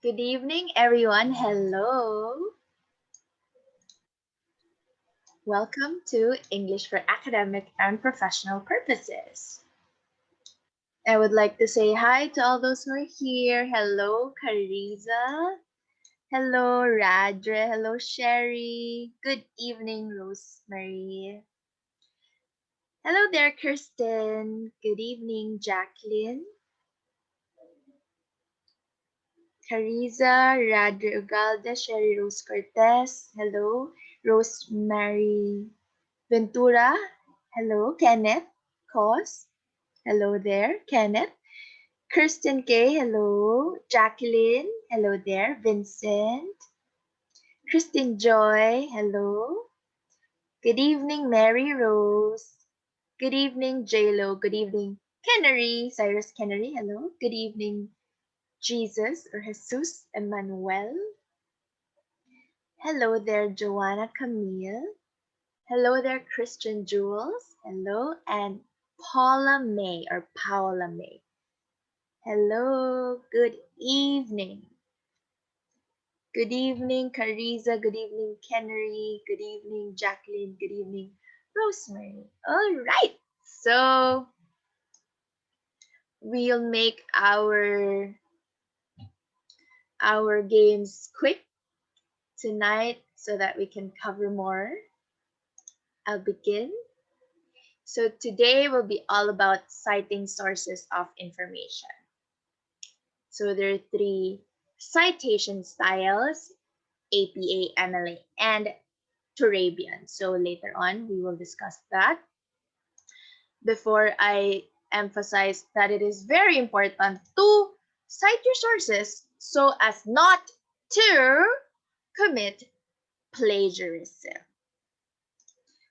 Good evening, everyone. Hello. Welcome to English for Academic and Professional Purposes. I would like to say hi to all those who are here. Hello, Carissa. Hello, Radre. Hello, Sherry. Good evening, Rosemary. Hello there, Kirsten. Good evening, Jacqueline. Carissa, Radre Ugalde, Sherry Rose Cortez. Hello, Rosemary Ventura. Hello, Kenneth. Cos. Hello there, Kenneth. Kirsten K. Hello. Jacqueline. Hello there. Vincent. Christine Joy. Hello. Good evening, Mary Rose. Good evening, JLo. Good evening, Kennery. Cyrus Kennery. Hello. Good evening, Jesus or Jesus Emmanuel. Hello there, Joanna Camille. Hello there, Christian Jules. Hello, and Paula May or Paula May. Hello, good evening. Good evening, Carissa. Good evening, Kennery. Good evening, Jacqueline. Good evening, Rosemary. All right, so we'll make our games quick tonight so that we can cover more. I'll begin. So today will be all about citing sources of information. So there are three citation styles: APA, MLA, and Turabian. So later on, we will discuss that. Before I emphasize that it is very important to cite your sources so as not to commit plagiarism.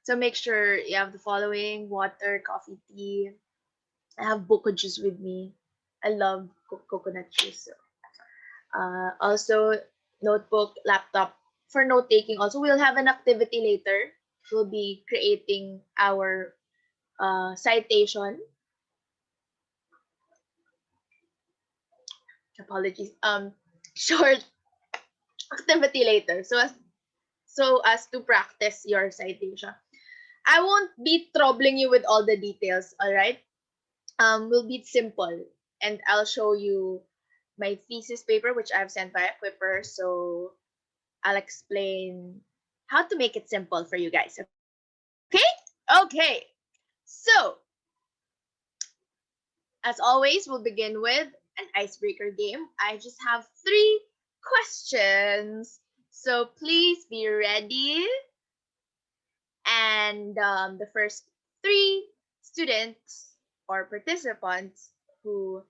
So make sure you have the following: water, coffee, tea. I have buko juice with me. I love coconut juice. So also, notebook, laptop for note taking. Also, we'll have an activity later. We'll be creating our citation. Apologies. Short activity later. So as to practice your citation. I won't be troubling you with all the details. All right. Will be simple, and I'll show you my thesis paper, which I've sent via Quipper. So I'll explain how to make it simple for you guys. Okay? Okay. So, as always, we'll begin with an icebreaker game. I just have 3 questions. So, please be ready. And the first 3 students or participants who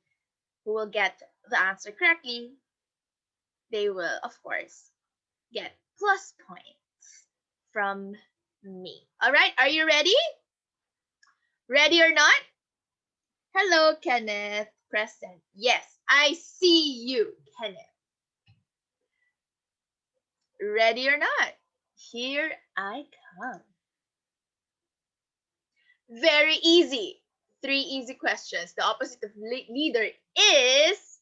will get the answer correctly, they will, of course, get plus points from me. All right, are you ready? Ready or not? Hello, Kenneth. Present. Yes, I see you, Kenneth. Ready or not? Here I come. Very easy. 3 easy questions. The opposite of leader is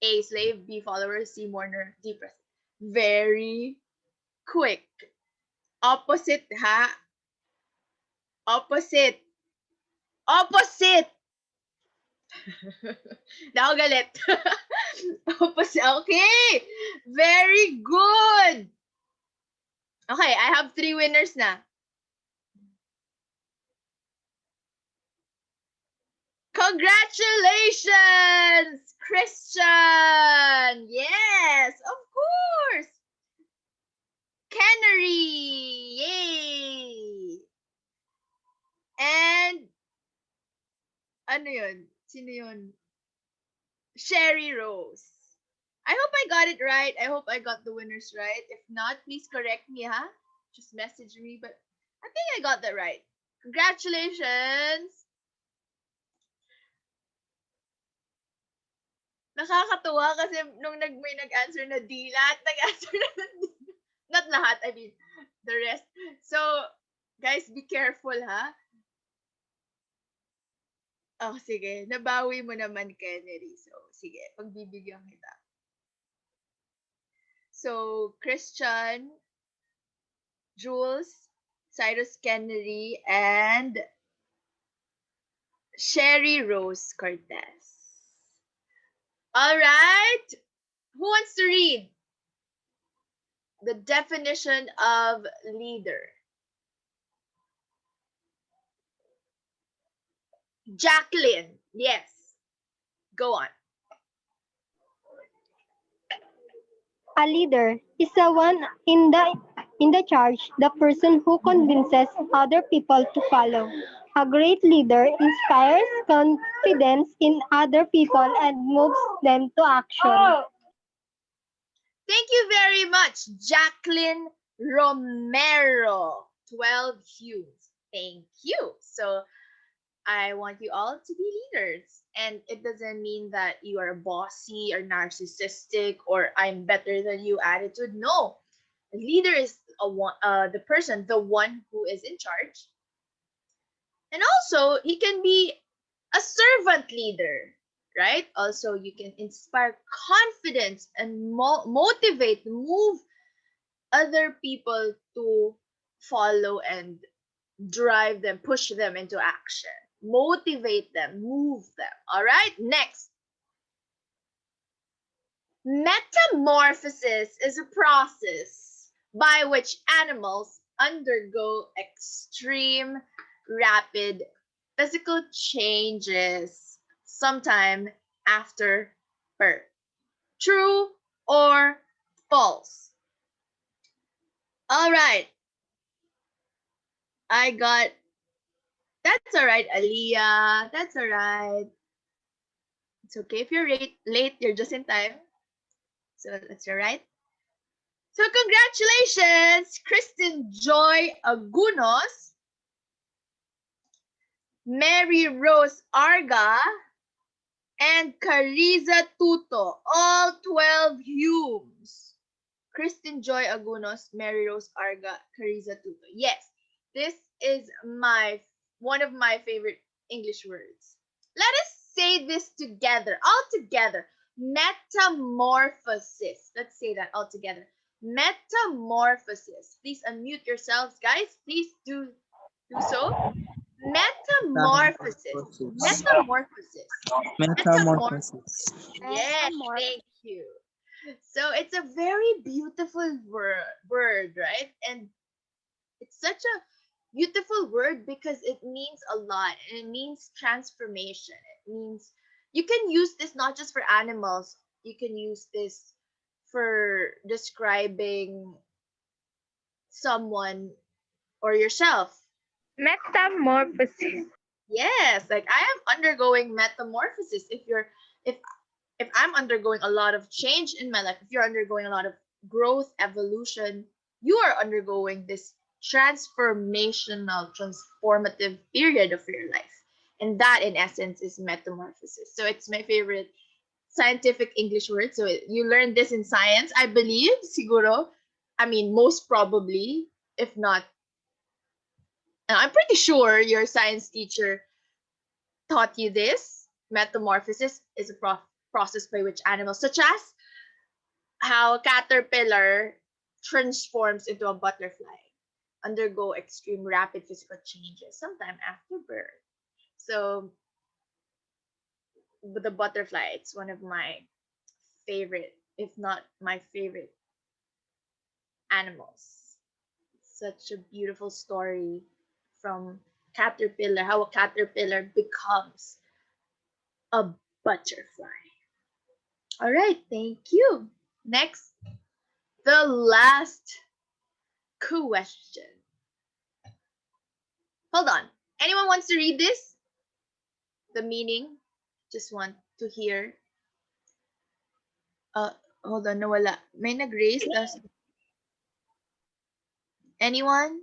A, slave; B, follower; C, mourner; D, president. Very quick. Opposite, ha? Opposite. Opposite. Now galit. Opposite. Okay. Very good. Okay, I have 3 winners na. Congratulations, Christian. Yes, of course. Canary. Yay. And ano yun? Sino yun? Sherry Rose. I hope I got it right. I hope I got the winners right. If not, please correct me, ha? Just message me. But I think I got that right. Congratulations! Nakakatuwa kasi nung may nag-answer na D, lahat nag-answer na D. Not lahat, I mean, the rest. So, guys, be careful, ha? Oh, sige. Nabawi mo naman, Kennedy. So, sige. Pagbibigyan kita. So Christian, Jules, Cyrus Kennedy, and Sherry Rose Cortez. All right. Who wants to read the definition of leader? Jacqueline. Yes. Go on. A leader is the one in the charge, the person who convinces other people to follow. A great leader inspires confidence in other people and moves them to action. Thank you very much, Jacqueline Romero. 12 hues. Thank you. So I want you all to be leaders. And it doesn't mean that you are bossy or narcissistic or I'm better than you attitude. No. A leader is the person, the one who is in charge. And also, he can be a servant leader, right? Also, you can inspire confidence and motivate, move other people to follow and drive them, push them into action, motivate them, move them. All right, next. Metamorphosis is a process by which animals undergo extreme, rapid physical changes sometime after birth. True or false? All right. I got, that's all right, Aliyah. That's all right. It's okay if you're late, you're just in time. So that's all right. So congratulations, Kristen Joy Agunos, Mary Rose Arga, and Carissa Tuto, all 12 Humes. Kristen Joy Agunos, Mary Rose Arga, Carissa Tuto. Yes, this is one of my favorite English words. Let us say this together, all together. Metamorphosis. Let's say that all together. Metamorphosis. Please unmute yourselves, guys. Please do so. Metamorphosis. Metamorphosis. Metamorphosis. Yes, thank you. So it's a very beautiful word, right? And it's such a beautiful word because it means a lot and it means transformation. It means you can use this not just for animals, you can use this for describing someone or yourself. Metamorphosis. Yes, like I am undergoing metamorphosis. If I'm undergoing a lot of change in my life, if you're undergoing a lot of growth, evolution, you are undergoing this transformative period of your life. And that, in essence, is metamorphosis. So it's my favorite scientific English word. So you learned this in science, I believe, siguro. I mean, most probably, if not, I'm pretty sure your science teacher taught you this. Metamorphosis is a process by which animals, such as how a caterpillar transforms into a butterfly, undergo extreme rapid physical changes sometime after birth. So the butterfly, it's one of my favorite, if not my favorite animals. Such a beautiful story from caterpillar, how a caterpillar becomes a butterfly. All right, thank you. Next, the last question. Hold on. Anyone wants to read this? The meaning? Just want to hear. Hold on, nawala. May nag-raise. Anyone?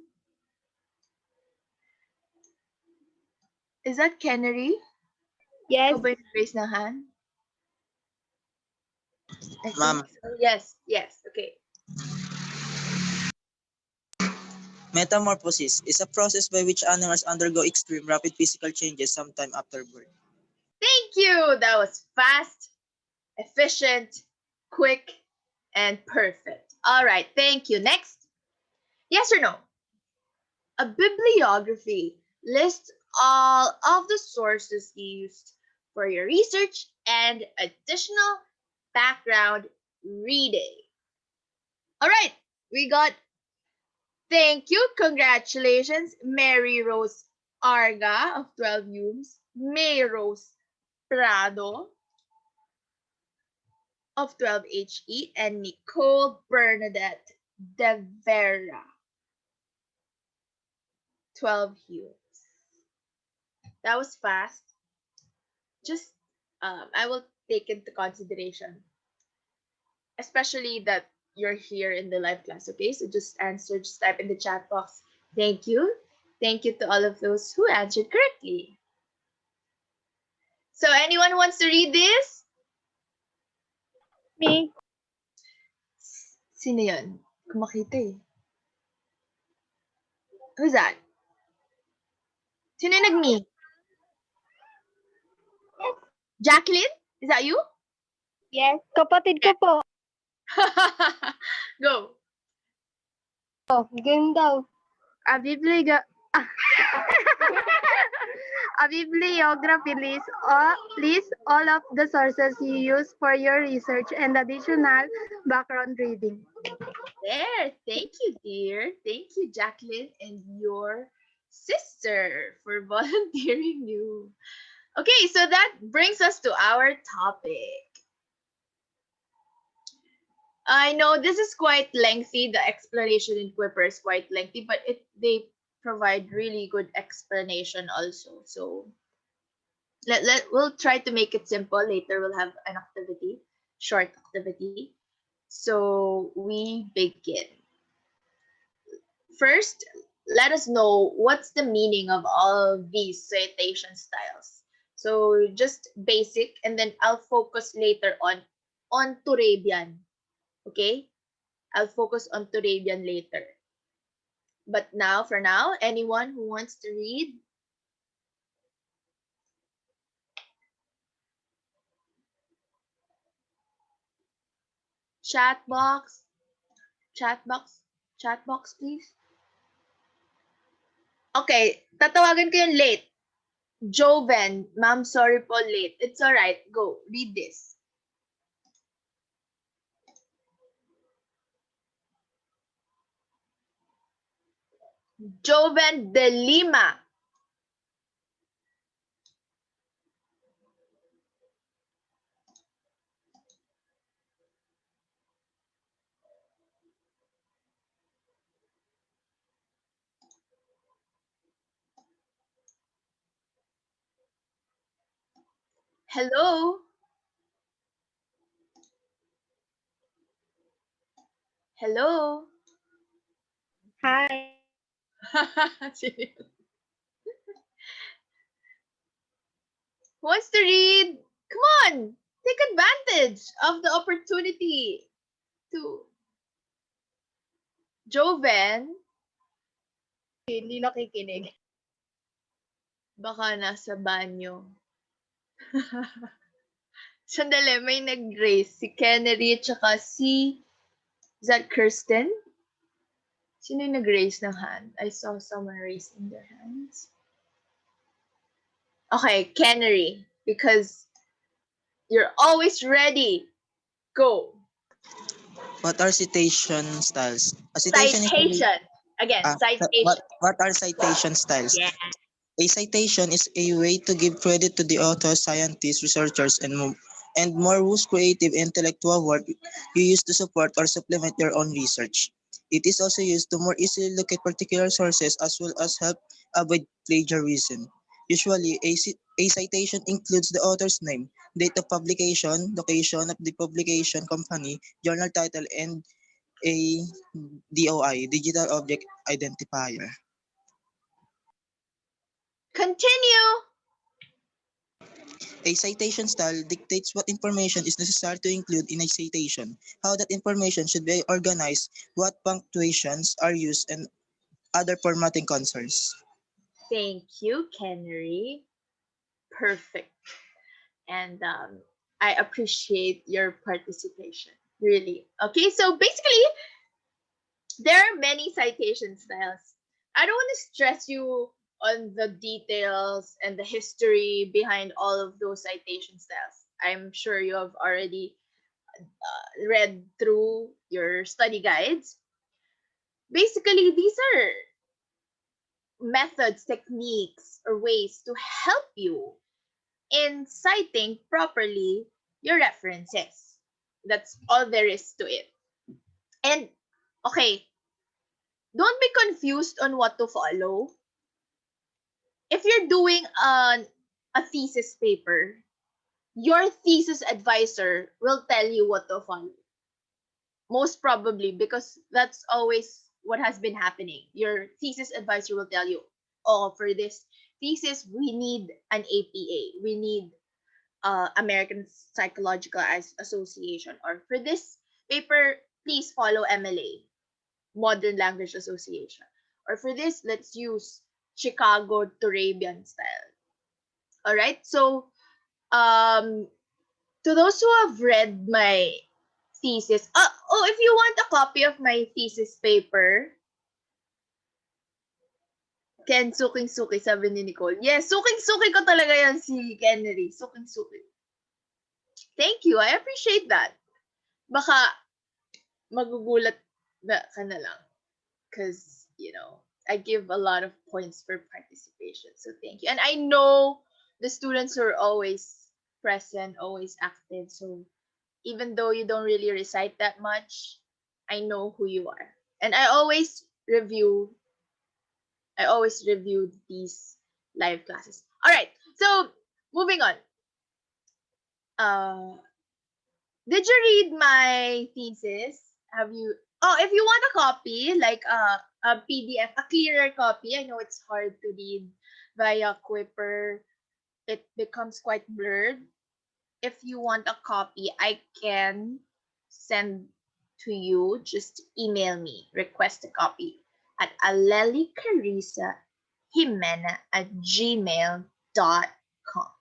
Is that Kennery? Yes. Ikaw ba yung nag-raise ng hand? I think Ma'am. so. Yes, yes. Okay. Metamorphosis is a process by which animals undergo extreme rapid physical changes sometime after birth. Thank you. That was fast, efficient, quick, and perfect. All right, thank you. Next. Yes or no? A bibliography lists all of the sources used for your research and additional background reading. All right, we got thank you, congratulations, Mary Rose Arga of 12 Humes, May Rose Prado of 12HE, and Nicole Bernadette De Vera, 12 Humes. That was fast. Just I will take into consideration, especially that you're here in the live class. Okay, so just answer, just type in the chat box. Thank you. Thank you to all of those who answered correctly. So anyone who wants to read this? Me. Sino yun? Kumakita eh. Who's that? Sino yung nag-me? Jacqueline? Is that you? Yes. Kapatid ko po. Go. Oh, game daw. A bibliography lists all of the sources you use for your research and additional background reading. There. Thank you, dear. Thank you, Jacqueline, and your sister for volunteering you. Okay, so that brings us to our topic. I know this is quite lengthy. The explanation in Quipper is quite lengthy, but they provide really good explanation also. So we'll try to make it simple. Later we'll have an activity, short activity. So we begin. First, let us know what's the meaning of all of these citation styles. So just basic, and then I'll focus later on Turabian. Okay? I'll focus on Turabian later. But now, for now, anyone who wants to read? Chat box, please. Okay, tatawagan ko yung late. Joven, ma'am, sorry po late. It's alright. Go, read this. Joven de Lima. Hello? Hello? Hi. Who wants to read? Come on! Take advantage of the opportunity to Joven. Hindi nakikinig. Baka nasa banyo. Sandali, may nag-raise. Si Kennedy tsaka si... Is that Kirsten? Sino yung nag-raise ng hand? I saw someone raising their hands. Okay, Kennedy. Because you're always ready. Go. What are citation styles? A citation is Citation. Again, citation. what are citation styles? Yeah. A citation is a way to give credit to the author, scientists, researchers, and more whose creative intellectual work you use to support or supplement your own research. It is also used to more easily locate particular sources as well as help avoid plagiarism. Usually, a citation includes the author's name, date of publication, location of the publication company, journal title, and a DOI, Digital Object Identifier. Continue. A citation style dictates what information is necessary to include in a citation, how that information should be organized, what punctuations are used, and other formatting concerns. Thank you, Kennedy. Perfect. And I appreciate your participation. Really. Okay, so basically, There are many citation styles. I don't want to stress you on the details and the history behind all of those citation styles. I'm sure you have already read through your study guides. Basically, these are methods, techniques, or ways to help you in citing properly your references. That's all there is to it. And okay, don't be confused on what to follow. If you're doing a thesis paper, your thesis advisor will tell you what to follow. Most probably because that's always what has been happening. Your thesis advisor will tell you, oh, for this thesis, we need an APA. We need American Psychological Association. Or for this paper, please follow MLA, Modern Language Association. Or for this, let's use Chicago Turabian style. All right. So, um, to those who have read my thesis, if you want a copy of my thesis paper, Ken, suking-suki, sabi ni Nicole. Yes, suking-suki ko talaga yan si Kenry. Suking-suki. Thank you. I appreciate that. Baka magugulat na ka na lang. Because, I give a lot of points for participation. So thank you. And I know the students are always present, always active. So even though you don't really recite that much, I know who you are. And review I always review these live classes. All right. So, moving on. Uh did you read my thesis? Have you Oh, if you want a copy, like a PDF, a clearer copy. I know it's hard to read via Quipper. It becomes quite blurred. If you want a copy, I can send to you. Just email me, request a copy at alelicarisajimena@gmail.com.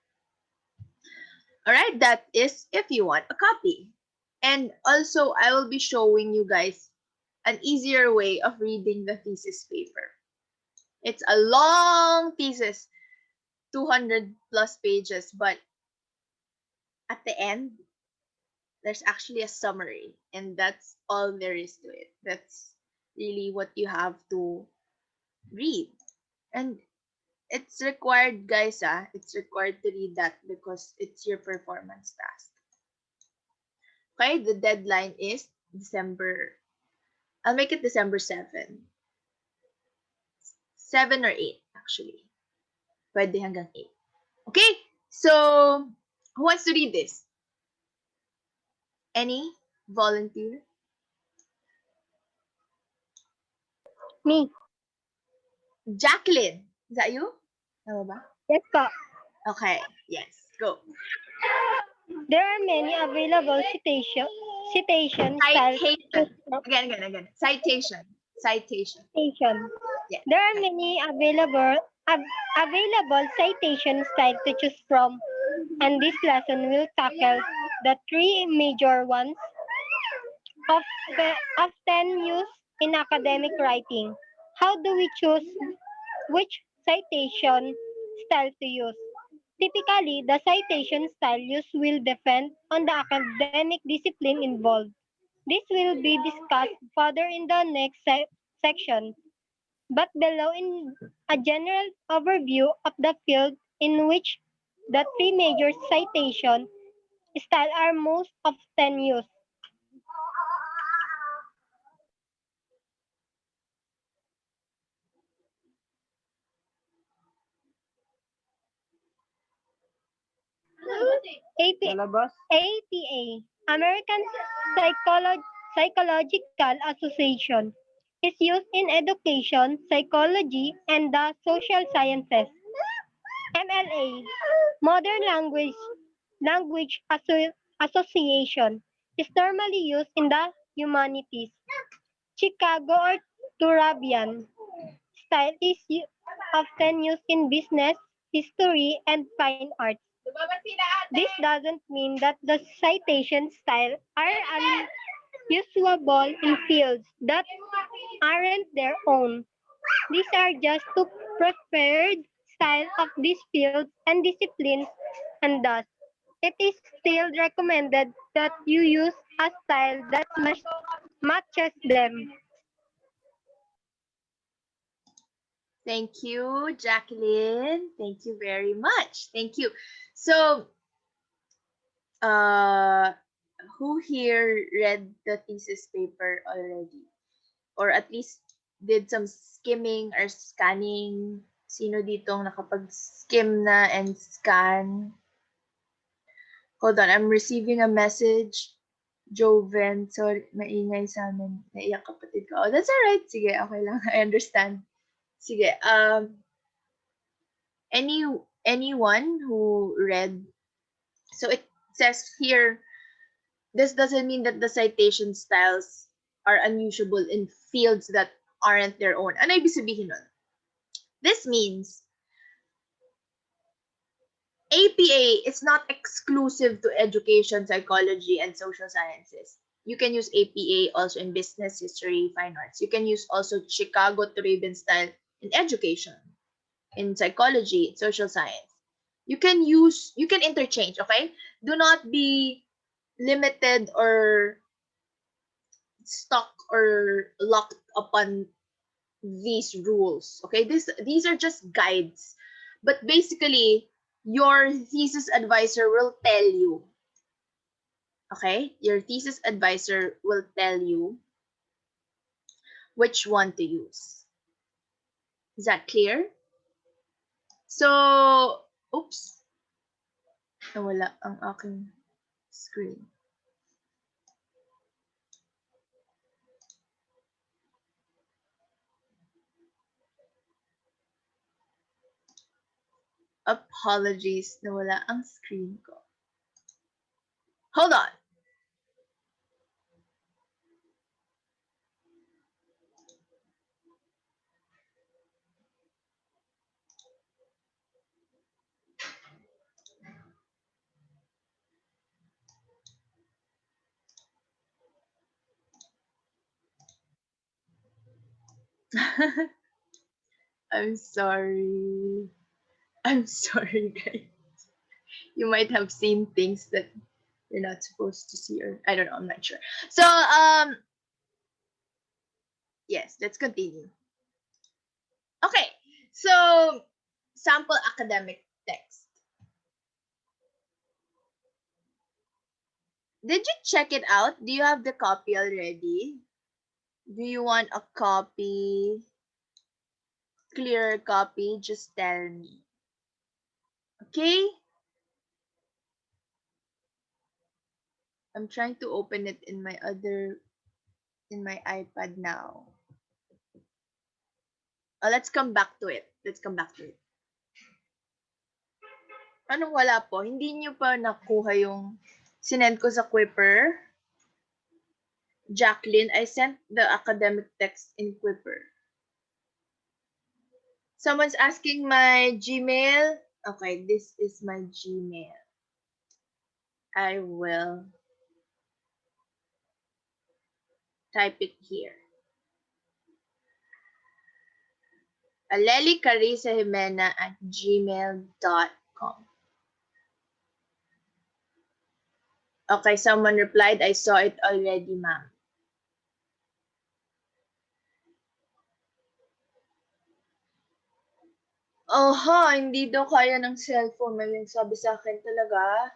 All right, that is if you want a copy. And also, I will be showing you guys an easier way of reading the thesis paper. It's a long thesis, 200 plus pages, but at the end, there's actually a summary, and that's all there is to it. That's really what you have to read. And it's required, guys, it's required to read that because it's your performance task. Okay, the deadline is December. I'll make it December 7. 7 or 8, actually. Pwede hanggang 8. Okay, so who wants to read this? Any volunteer? Me. Jacqueline, is that you? Tama ba? Yes po. Okay, yes, go. There are many available citation styles. Citation. Again. Citation. Citation. Yeah. There are many available citation styles to choose from, and this lesson will tackle the three major ones often used in academic writing. How do we choose which citation style to use? Typically, the citation style used will depend on the academic discipline involved. This will be discussed further in the next section, but below in a general overview of the field in which the three major citation styles are most often used. APA, American Psychological Association, is used in education, psychology, and the social sciences. MLA, Modern Association, is normally used in the humanities. Chicago or Turabian style is often used in business, history, and fine arts. This doesn't mean that the citation style are unusable in fields that aren't their own. These are just two preferred styles of these fields and disciplines, and thus, it is still recommended that you use a style that matches them. Thank you, Jacqueline. Thank you very much. Thank you. So, uh, who here read the thesis paper already? Or at least did some skimming or scanning? Sino ditong nakapag-skim na and scan? Hold on, I'm receiving a message. Joven, sorry, maingay sa amin. Naiyak kapatid ko. Oh, that's alright. Sige, okay lang. I understand. Sige, anyone who read, so it says here, this doesn't mean that the citation styles are unusable in fields that aren't their own. Ano ibig sabihin nun? This means APA is not exclusive to education, psychology, and social sciences. You can use APA also in business, history, fine arts. You can use also Chicago to Raven style in education, in psychology, social science. You can interchange, okay? Do not be limited or stuck or locked upon these rules, okay? These are just guides. But basically, your thesis advisor will tell you, okay? Your thesis advisor will tell you which one to use. Is that clear? So, oops. Nawala ang aking screen. Apologies, nawala ang screen ko. Hold on. I'm sorry. I'm sorry, guys. You might have seen things that you're not supposed to see, or I don't know, I'm not sure. So, yes, let's continue. Okay, so sample academic text. Did you check it out? Do you have the copy already? Do you want a copy? Clear copy? Just tell me. Okay? I'm trying to open it in my iPad now. Let's come back to it. Let's come back to it. Anong wala po? Hindi niyo pa nakuha yung sinend ko sa Quipper? Jacqueline, I sent the academic text in Quipper. Someone's asking my Gmail. Okay, this is my Gmail. I will type it here. alelicarisajimena@gmail.com. Okay, someone replied, I saw it already, ma'am. Hindi daw kaya ng cellphone. May nagsabi sa akin talaga.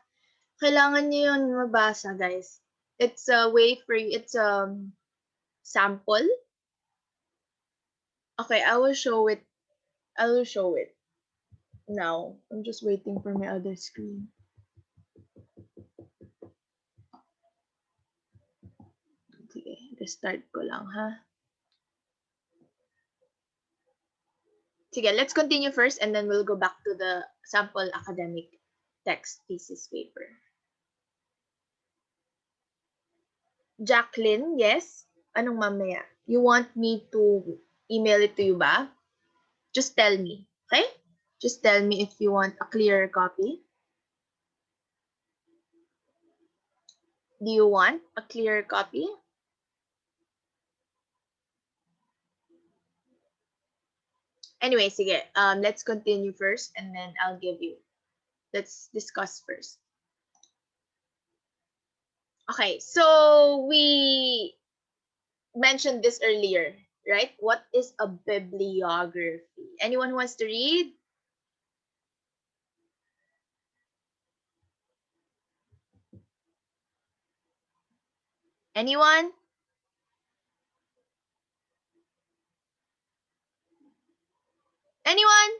Kailangan niyo yun mabasa, guys. It's a way for you. It's a sample. Okay, I will show it. I will show it now. I'm just waiting for my other screen. Sige, restart ko lang, ha? Sige, let's continue first and then we'll go back to the sample academic text thesis paper. Jacqueline, yes? Anong mamaya? You want me to email it to you ba? Just tell me, okay? Just tell me if you want a clearer copy. Do you want a clearer copy? Anyway, sige. Let's continue first, and then I'll give you. Let's discuss first. Okay, so we mentioned this earlier, right? What is a bibliography? Anyone who wants to read? Anyone? Anyone?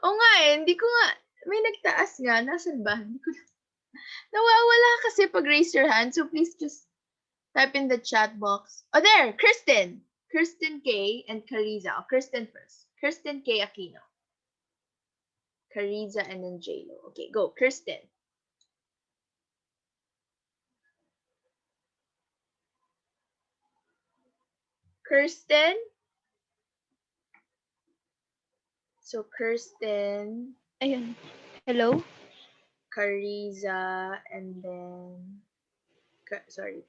Oo nga eh, hindi ko nga, may nagtaas nga, nasan ba? Hindi ko, nawawala kasi pag raise your hand, so please just type in the chat box. Oh, there, Kristen. Kristen K and Cariza. Oh, Kristen first. Kristen K Aquino. Cariza and then JLo. Okay, go, Kristen. Kirsten. So, Kirsten, Ayun. Hello? Cariza, and then, sorry,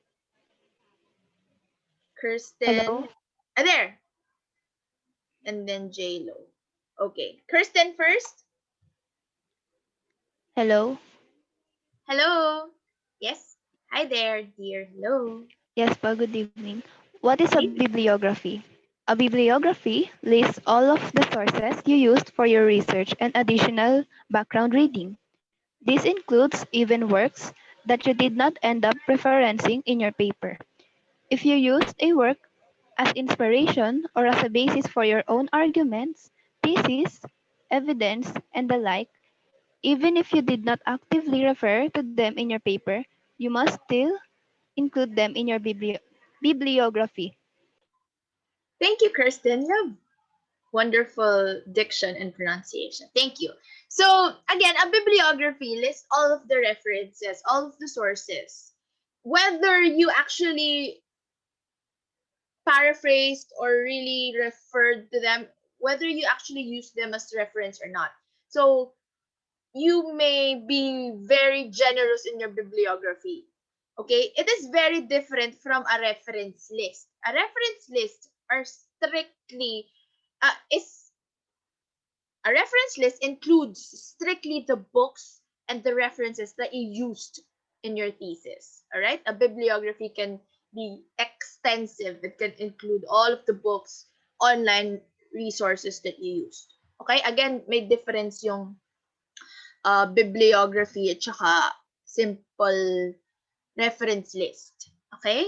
Kirsten. Hello? Ah, there. And then JLo. Okay, Kirsten first. Hello? Hello. Yes. Hi there, dear. Hello. Yes po, good evening. What is a Hey. bibliography? A bibliography lists all of the sources you used for your research and additional background reading. This includes even works that you did not end up referencing in your paper. If you used a work as inspiration or as a basis for your own arguments, thesis, evidence, and the like, even if you did not actively refer to them in your paper, you must still include them in your bibliography. Thank you, Kirsten. You have wonderful diction and pronunciation. Thank you. So, again, a bibliography lists all of the references, all of the sources. Whether you actually paraphrased or really referred to them, whether you actually use them as reference or not. So, you may be very generous in your bibliography. Okay? It is very different from a reference list. A reference list are strictly is a reference list includes strictly the books and the references that you used in your thesis. All right? A bibliography can be extensive. It can include all of the books, online resources that you used. Okay? Again, may difference yung bibliography at saka simple reference list. Okay?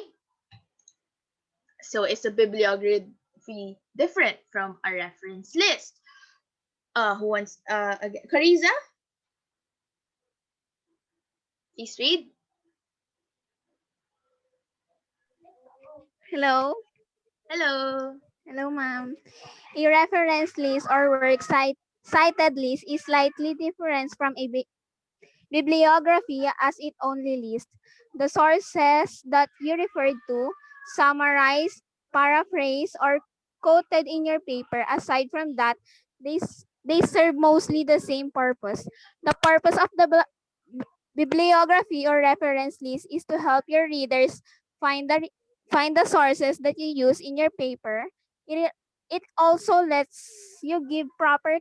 So, is a bibliography different from a reference list? Who wants, again? Cariza? Please read. Hello. Hello. Hello, ma'am. A reference list or cited list is slightly different from a bibliography as it only lists the sources that you referred to, summarized, paraphrased, or quoted in your paper. Aside from that, they serve mostly the same purpose. The purpose of the bibliography or reference list is to help your readers find the find the sources that you use in your paper. It also lets you give proper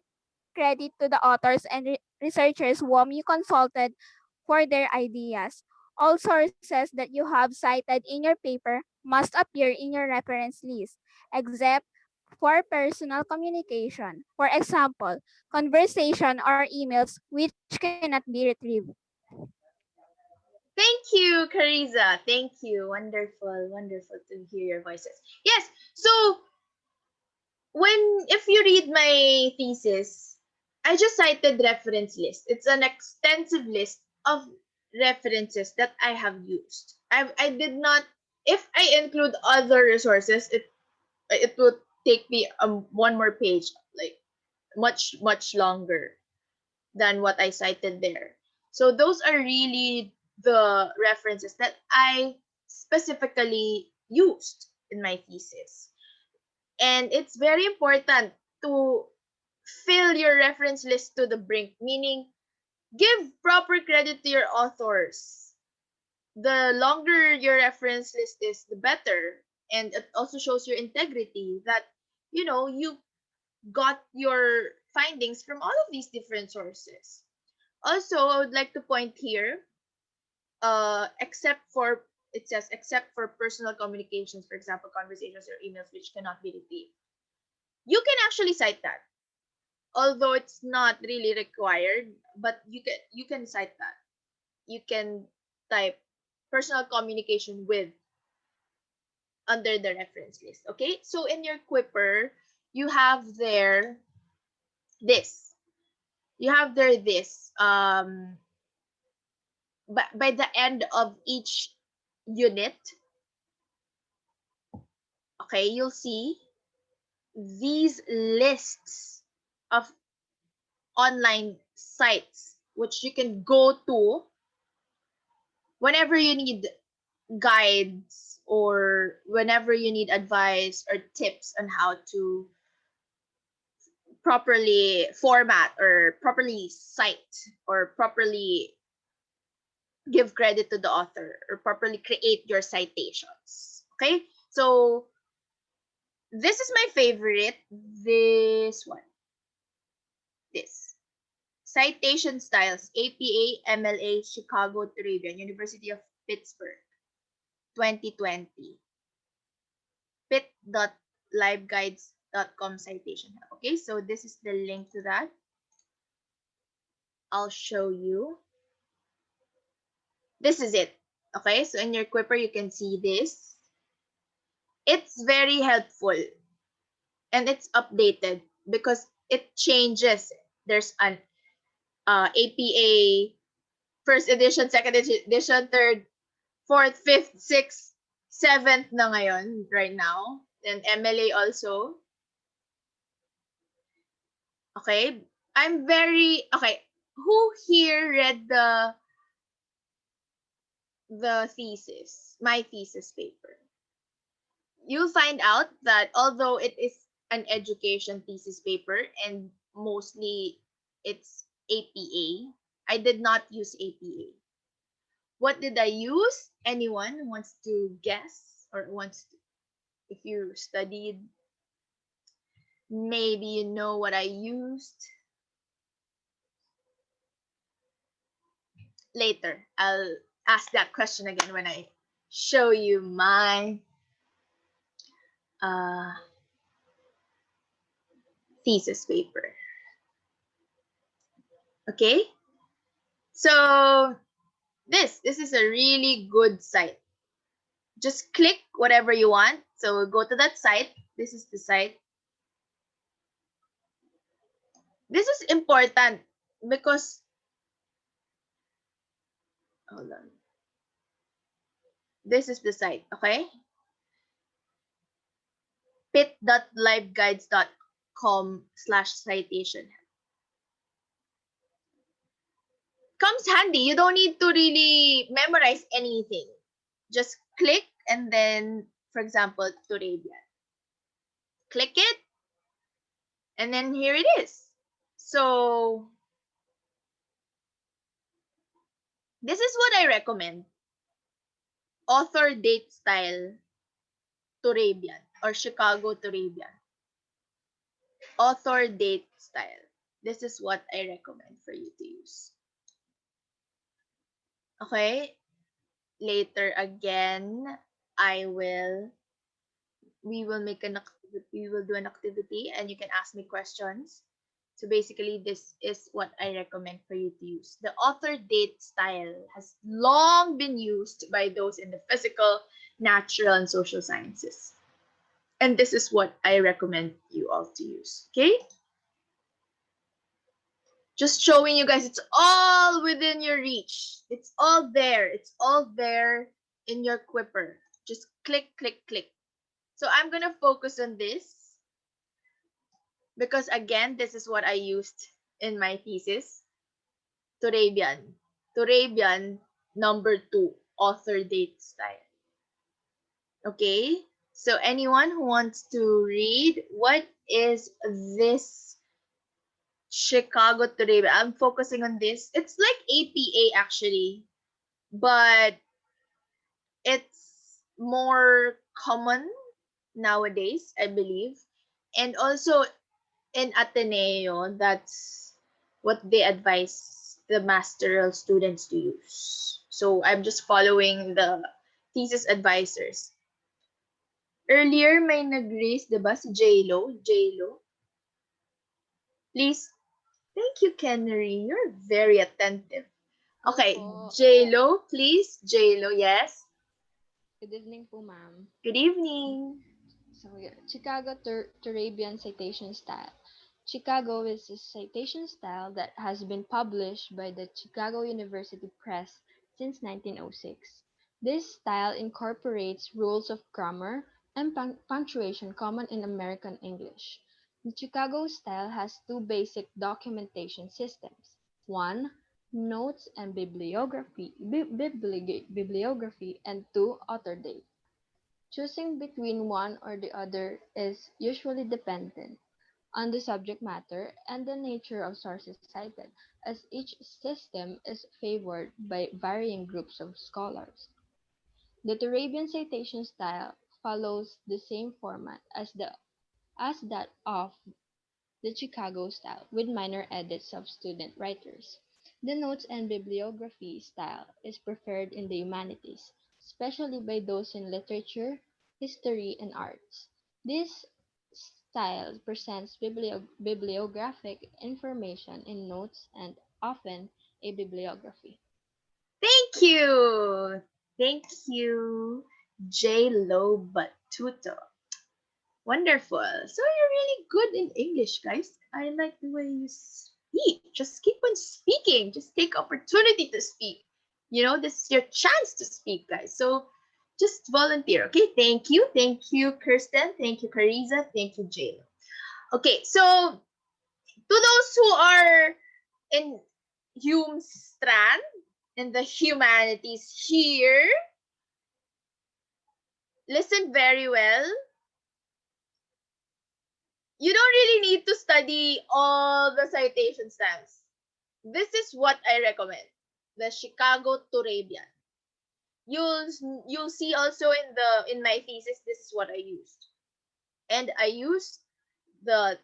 credit to the authors and researchers whom you consulted for their ideas. All sources that you have cited in your paper must appear in your reference list, except for personal communication. For example, conversation or emails which cannot be retrieved. Thank you, Cariza. Thank you. Wonderful, wonderful to hear your voices. Yes. So, if you read my thesis, I just cited reference list. It's an extensive list of references that I have used. I did not. If I include other resources, it would take me one more page, like much longer than what I cited there. So those are really the references that I specifically used in my thesis. And it's very important to fill your reference list to the brink, meaning give proper credit to your authors. the longer your reference list is, the better. And it also shows your integrity that, you got your findings from all of these different sources. Also, I would like to point here, except for, it says, except for personal communications, for example, conversations or emails which cannot be retrieved. You can actually cite that, although it's not really required, but you can cite that. You can type personal communication with under the reference list. Okay, so in your Quipper, you have there this. You have there this. By the end of each unit, okay, you'll see these lists of online sites which you can go to whenever you need guides or whenever you need advice or tips on how to properly format or properly cite or properly give credit to the author or properly create your citations. Okay, so this is my favorite. This one, this Citation Styles, APA, MLA, Chicago, Tribune, University of Pittsburgh, 2020. pit.liveguides.com citation. Okay, so this is the link to that. I'll show you. This is it. Okay, so in your Quipper, you can see this. It's very helpful and it's updated because it changes. There's an APA first edition, second edition, third, fourth, fifth, sixth, seventh na ngayon right now. And MLA also. Okay, I'm very okay. Who here read the thesis, my thesis paper? You'll find out that although it is an education thesis paper and mostly it's APA, I did not use APA. What did I use? Anyone wants to guess or wants to, if you studied, maybe you know what I used. Later, I'll ask that question again when I show you my thesis paper. Okay? So this is a really good site. Just click whatever you want. So go to that site. This is the site. This is important because, hold on. This is the site, okay? pit.liveguides.com/citation. Comes handy. You don't need to really memorize anything. Just click and then, for example, Turabian. Click it, and then here it is. So this is what I recommend. Author date style Turabian or Chicago Turabian. Author date style. This is what I recommend for you to use. Okay? Later again, we will do an activity and you can ask me questions. So basically, this is what I recommend for you to use. The author date style has long been used by those in the physical, natural, and social sciences. And this is what I recommend you all to use. Okay? Just showing you guys, it's all within your reach. It's all there. It's all there in your Quipper. Just click, click, click. So I'm going to focus on this because, again, this is what I used in my thesis. Turabian. Turabian, number 2, author date style. Okay? So anyone who wants to read, what is this Chicago Turabian? I'm focusing on this. It's like APA actually, but It's more common nowadays, I believe. And also in Ateneo, that's what they advise the masteral students to use. So I'm just following the thesis advisors. Earlier, may nag-raise, diba, si J-Lo? J-Lo? Please. Thank you, Kenry. You're very attentive. Hello Okay, po. J-Lo, please. J-Lo, yes. Good evening po, ma'am. Good evening. So, yeah, Chicago Turabian citation style. Chicago is a citation style that has been published by the Chicago University Press since 1906. This style incorporates rules of grammar and punctuation common in American English. The Chicago style has two basic documentation systems. One, notes and bibliography, and two, author date. Choosing between one or the other is usually dependent on the subject matter and the nature of sources cited, as each system is favored by varying groups of scholars. The Turabian citation style follows the same format as that of the Chicago style, with minor edits of student writers. The notes and bibliography style is preferred in the humanities, especially by those in literature, history, and arts. This style presents bibliographic information in notes and often a bibliography. Thank you. Thank you, J-Lo Batuto. Wonderful. So you're really good in English, guys. I like the way you speak. Just keep on speaking. Just take opportunity to speak. You know, this is your chance to speak, guys. So just volunteer, okay? Thank you. Thank you, Kirsten. Thank you, Carissa. Thank you, J-Lo. Okay, so to those who are in Hume's strand, in the humanities here, listen very well. You don't really need to study all the citation styles. This is what I recommend. The Chicago Turabian. You'll you'll see also in my thesis this is what I used. And I used the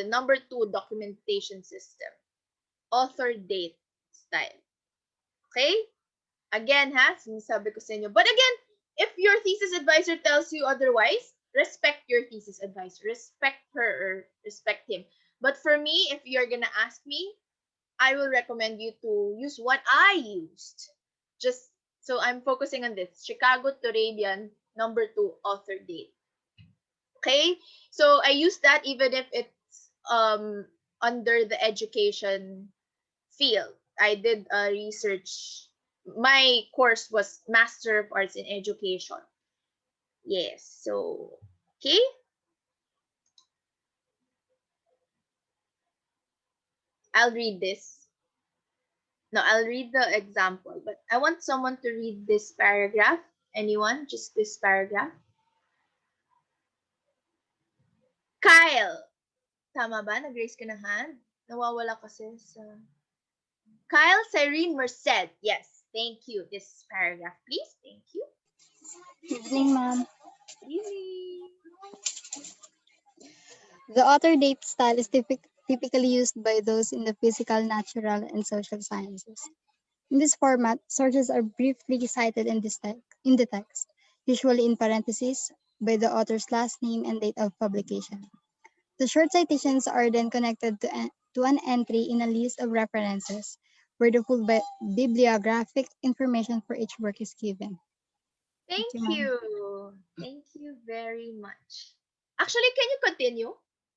number 2 documentation system. Author date style. Okay? Again, ha, sinasabi ko sa inyo. But again, if your thesis advisor tells you otherwise, respect your thesis advisor. Respect her or respect him. But for me, if you're gonna ask me, I will recommend you to use what I used. Just so I'm focusing on this. Chicago Turabian number 2 author date. Okay? So I use that even if it's under the education field. I did a research. My course was Master of Arts in Education. Yes. So, okay. I'll read this. No, I'll read the example, but I want someone to read this paragraph. Anyone? Just this paragraph. Kyle. Tama ba? Nag-raise ka ng hand? Nawawala kasi sa... Kyle Cyrene Merced. Yes. Thank you. This paragraph, please. Thank you. Evening, ma'am. Good evening. The author date style is typically used by those in the physical, natural, and social sciences. In this format, sources are briefly cited in the text, usually in parentheses, by the author's last name and date of publication. The short citations are then connected to an entry in a list of references, where the full bibliographic information for each work is given. Thank Thank you, ma'am. you. Thank you very much. Actually, can you continue?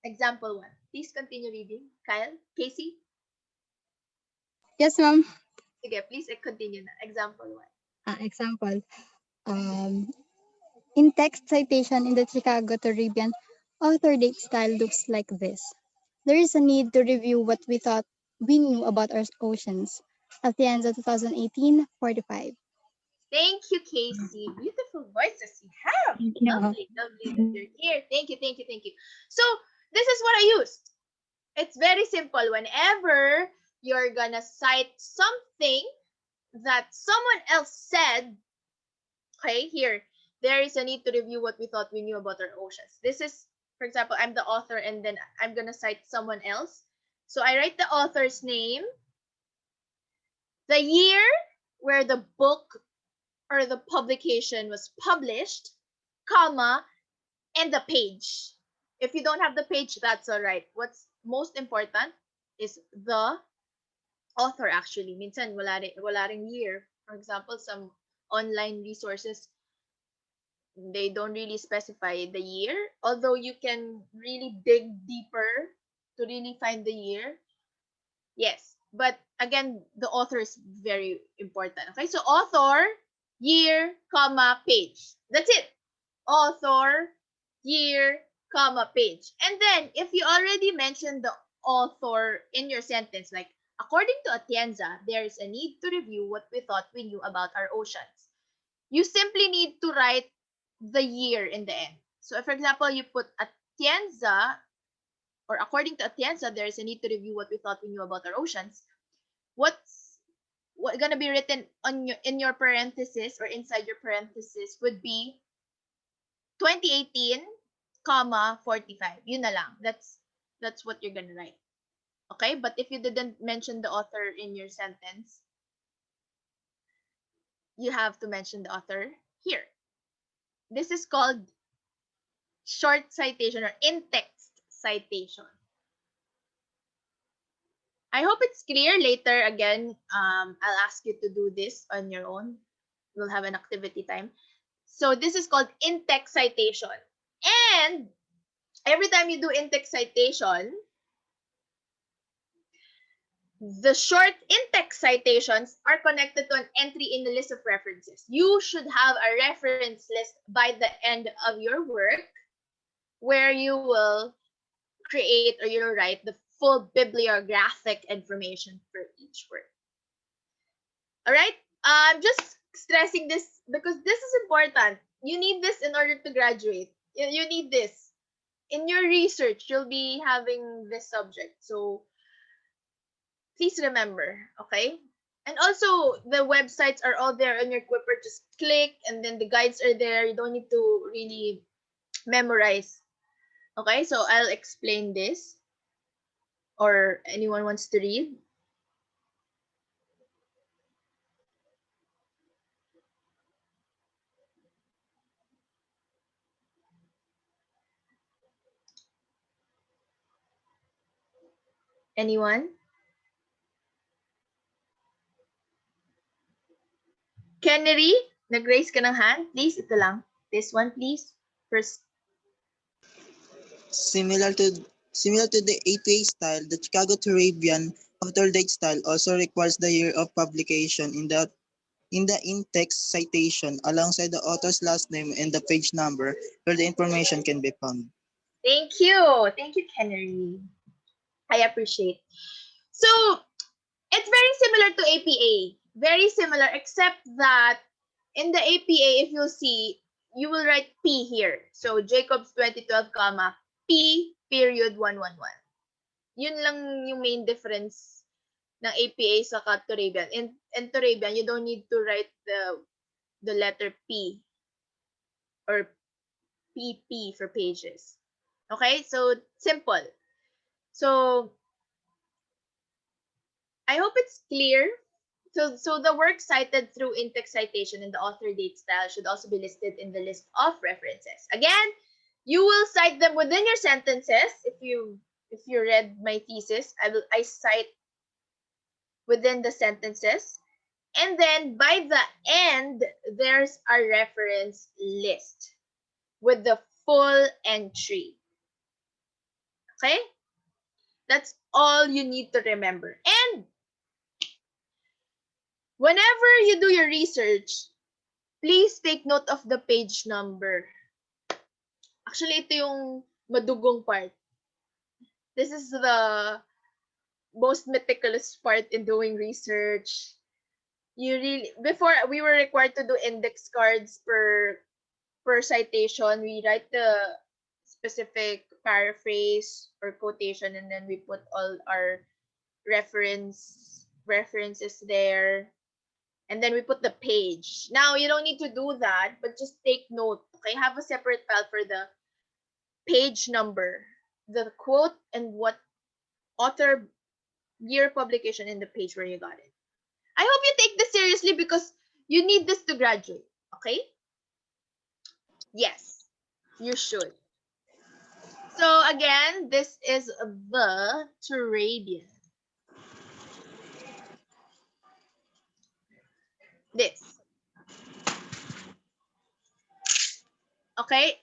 Example 1. Please continue reading. Kyle? Casey? Yes, ma'am. Sige, please continue na. Example 1. Example. In text citation in the Chicago Caribbean, author date style looks like this. There is a need to review what we thought we knew about our oceans. At the end of 2018, 45. Thank you, Casey. Beautiful voices you have. Thank you. Lovely, lovely that you're here. Thank you, thank you, thank you. So, this is what I used. It's very simple. Whenever you're gonna cite something that someone else said, Okay, here, there is a need to review what we thought we knew about our oceans. This is, for example, I'm the author and then I'm going to cite someone else. So I write the author's name, the year where the book or the publication was published, comma, and the page. If you don't have the page, that's all right. What's most important is the author actually. Minsan, wala ring year. For example, some online resources, they don't really specify the year, although you can really dig deeper to really find the year. Yes, but again, the author is very important. Okay, so author, year, comma, page. That's it. Author, year, comma, page. And then, if you already mentioned the author in your sentence, like, according to Atienza, there is a need to review what we thought we knew about our oceans. You simply need to write the year in the end. So, if, for example, you put Atienza, or according to Atienza, there is a need to review what we thought we knew about our oceans. What gonna be written on your in your parenthesis or inside your parenthesis would be 2018, comma 45. Yun na lang. That's what you're gonna write. Okay? But if you didn't mention the author in your sentence, you have to mention the author here. This is called short citation or in-text citation. I hope it's clear. Later, again, I'll ask you to do this on your own. We'll have an activity time. So this is called in-text citation. And every time you do in-text citation, the short in-text citations are connected to an entry in the list of references. You should have a reference list by the end of your work where you will create or you'll write the full bibliographic information for each work. All right? I'm just stressing this because this is important. You need this in order to graduate. You need this. In your research, you'll be having this subject. So please remember, okay? And also, the websites are all there on your Quipper. Just click, and then the guides are there. You don't need to really memorize. Okay, so I'll explain this. Or anyone wants to read? Anyone? Kennery, nag-raise ka ng hand? Please, ito lang. This one, please. First. Similar to the APA style, the Chicago Turabian author date style also requires the year of publication in the in-text citation alongside the author's last name and the page number where the information can be found. Thank you. Thank you, Kennery. I appreciate. So, it's very similar to APA. Very similar, except that in the APA, if you'll see, you will write P here. So, Jacobs 2012, comma, P period 111. Yun lang yung main difference ng APA sa Turabian. In Turabian, you don't need to write the letter P or PP for pages. Okay? So, simple. So, I hope it's clear. So the work cited through in-text citation and the author date style should also be listed in the list of references. Again, you will cite them within your sentences. If you read my thesis, I cite within the sentences. And then by the end, there's a reference list with the full entry. Okay? That's all you need to remember. And whenever you do your research, please take note of the page number. Actually, ito yung madugong part. This is the most meticulous part in doing research. Before we were required to do index cards per citation. We write the specific paraphrase or quotation, and then we put all our references there. And then we put the page. Now, you don't need to do that, but just take note, okay? Have a separate file for the page number, the quote, and what author, year publication, and the page where you got it. I hope you take this seriously because you need this to graduate, okay? Yes, you should. So again, this is the Turabian. This. Okay,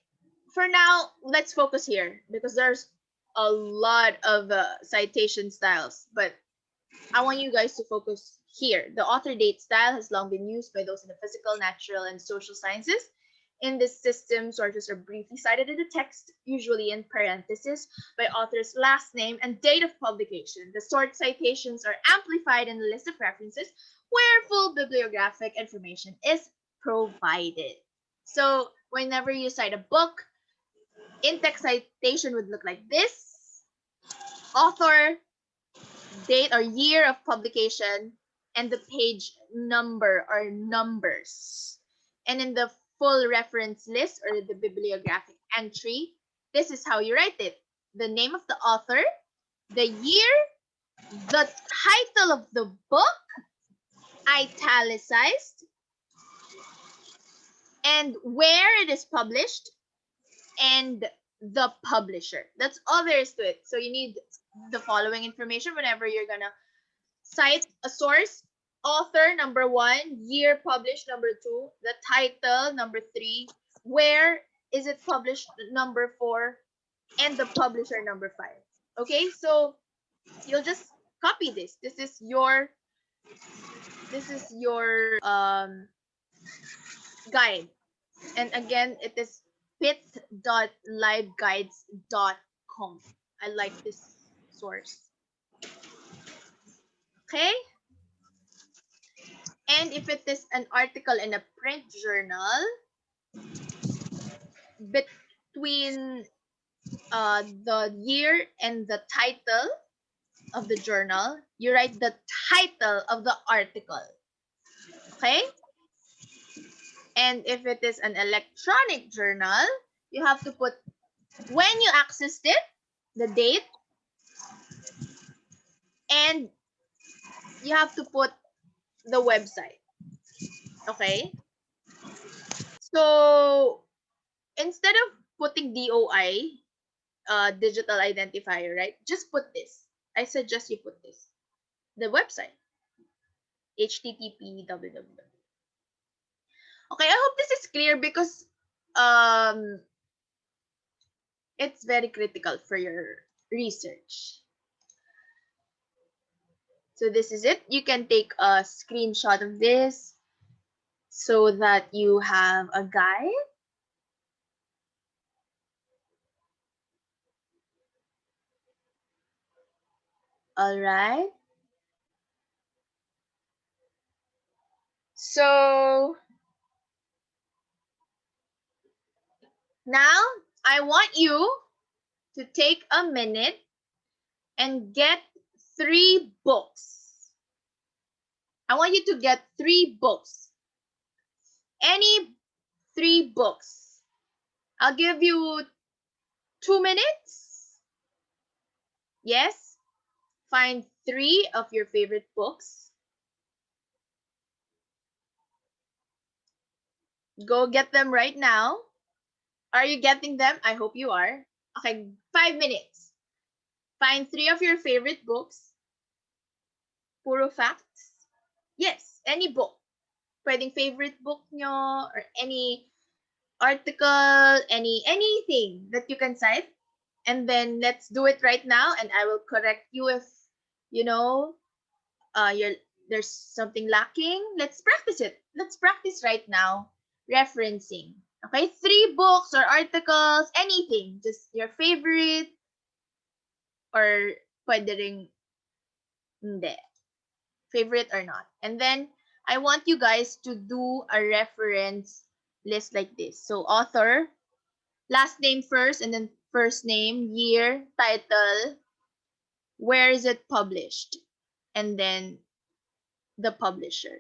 for now, let's focus here because there's a lot of citation styles, but I want you guys to focus here. The author date style has long been used by those in the physical, natural, and social sciences. In this system, sources are briefly cited in the text, usually in parentheses, by author's last name and date of publication. The short citations are amplified in the list of references where full bibliographic information is provided. So whenever you cite a book, in-text citation would look like this: author, date or year of publication, and the page number or numbers. And in the full reference list or the bibliographic entry, this is how you write it: the name of the author, the year, the title of the book, italicized, and where it is published, and the publisher. That's all there is to it. So you need the following information whenever you're gonna cite a source: author, number 1, year published, number 2, the title, number 3, where is it published, number 4, and the publisher, number 5. Okay, so you'll just copy this. This is your guide. And again, it is pit.liveguides.com. I like this source. Okay? And if it is an article in a print journal, between the year and the title of the journal, you write the title of the article. Okay? And if it is an electronic journal, you have to put when you accessed it, the date, and you have to put the website. Okay? So instead of putting DOI, digital identifier, right? Just put this. I suggest you put this. The website. http www. Okay, I hope this is clear because it's very critical for your research. So this is it. You can take a screenshot of this so that you have a guide. All right. So now I want you to take a minute and get 3 books. I want you to get 3 books. Any 3 books. I'll give you 2 minutes. Yes. Find 3 of your favorite books. Go get them right now. Are you getting them? I hope you are. Okay, 5 minutes. Find 3 of your favorite books. Puro facts. Yes, any book. Pwedeng favorite book nyo or any article, anything that you can cite. And then let's do it right now, and I will correct you if you know there's something lacking. Let's practice it. Let's practice right now referencing. Okay, 3 books or articles, anything, just your favorite or pwede ring hindi. Favorite or not. And then I want you guys to do a reference list like this. So author, last name first, and then first name, year, title, where is it published, and then the publisher.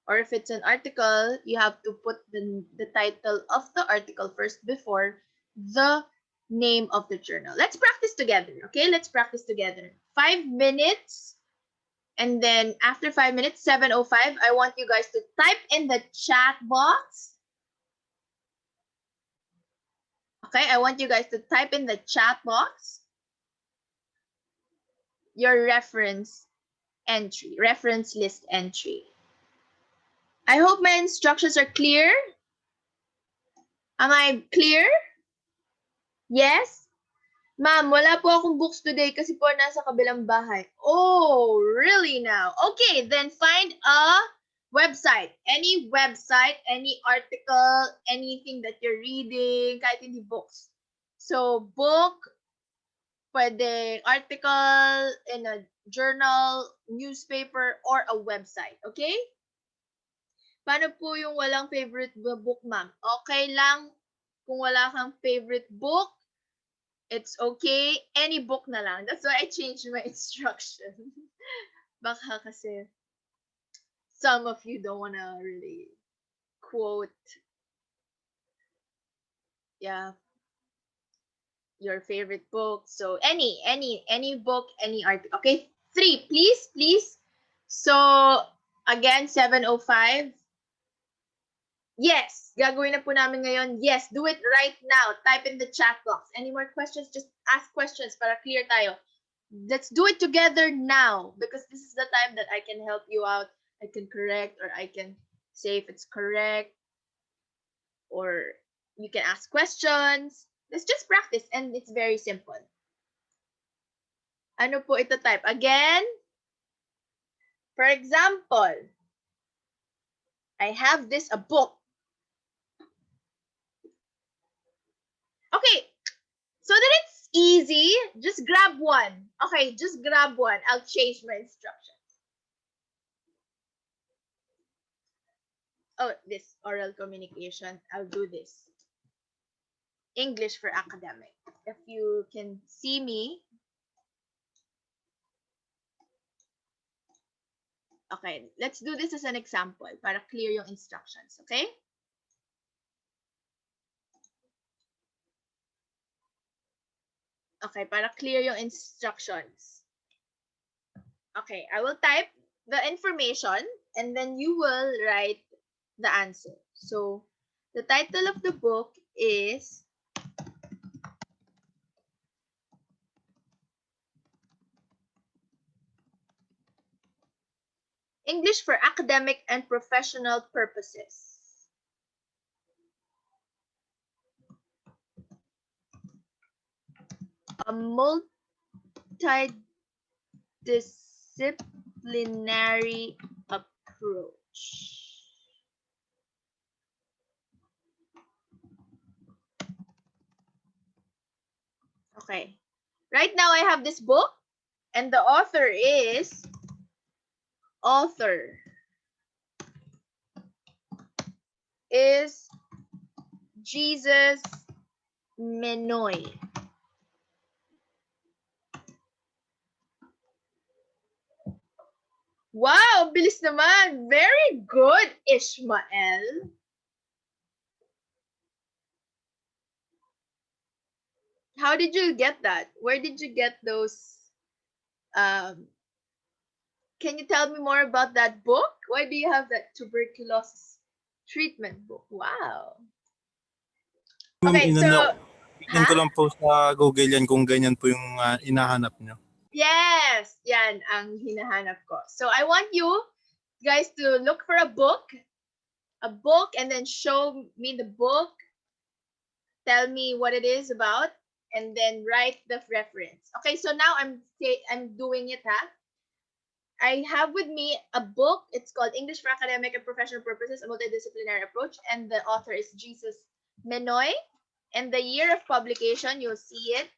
Or if it's an article, you have to put the title of the article first before the name of the journal. Let's practice together, okay? Let's practice together. 5 minutes, and then after 5 minutes, 7:05, I want you guys to type in the chat box. Okay, I want you guys to type in the chat box your reference entry, reference list entry. I hope my instructions are clear. Am I clear? Yes? Ma'am, wala po akong books today kasi po nasa kabilang bahay. Oh, really now? Okay, then find a website. Any website, any article, anything that you're reading, kahit hindi books. So, book, pwede article in a journal, newspaper, or a website. Okay? Paano po yung walang favorite book, ma'am? Okay lang kung wala kang favorite book. It's okay. Any book na lang. That's why I changed my instruction. Baka kasi some of you don't wanna really quote, yeah, your favorite book. So any book, any article. Okay, 3, please. So again, 7:05. Yes, gagawin na po namin ngayon. Yes, do it right now. Type in the chat box. Any more questions? Just ask questions para clear tayo. Let's do it together now because this is the time that I can help you out. I can correct or I can say if it's correct or you can ask questions. Let's just practice and it's very simple. Ano po ito type? Again, for example, I have this a book. Okay, so that it's easy, just grab one. Okay, just grab one. I'll change my instructions. Oh, this oral communication. I'll do this. English for academic. If you can see me. Okay, let's do this as an example para clear yung instructions, okay? Okay, para clear yung instructions. Okay, I will type the information and then you will write the answer. So, the title of the book is English for Academic and Professional Purposes. A multidisciplinary approach. Okay. Right now I have this book and the author is Jesus Menoy. Wow, bilis naman. Very good, Ishmael. How did you get that? Where did you get those? Can you tell me more about that book? Why do you have that tuberculosis treatment book? Wow. Okay, so tingnan ko lang po sa Google yan kung ganyan po yung hinahanap nyo. Yes, yan ang hinahanap ko. So I want you guys to look for a book and then show me the book. Tell me what it is about and then write the reference. Okay, so now I'm doing it, huh? I have with me a book. It's called English for Academic and Professional Purposes, a Multidisciplinary Approach, and the author is Jesus Menoy. And the year of publication, you'll see it.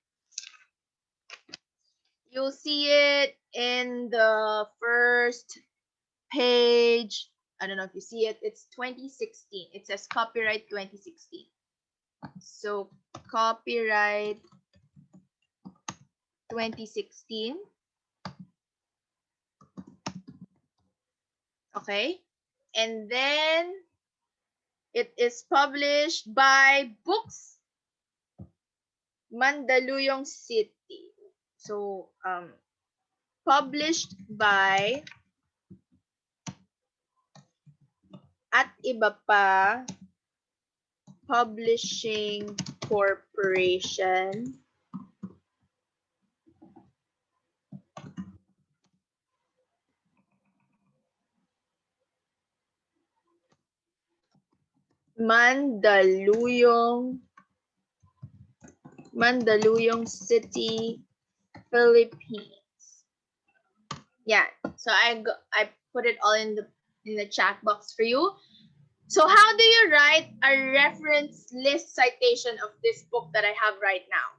You'll see it in the first page. I don't know if you see it. It's 2016. It says copyright 2016. So copyright 2016. Okay. And then it is published by Books Mandaluyong City. So, published by at iba pa Publishing Corporation. Mandaluyong City, Philippines. Yeah. So I put it all in the chat box for you. So how do you write a reference list citation of this book that I have right now?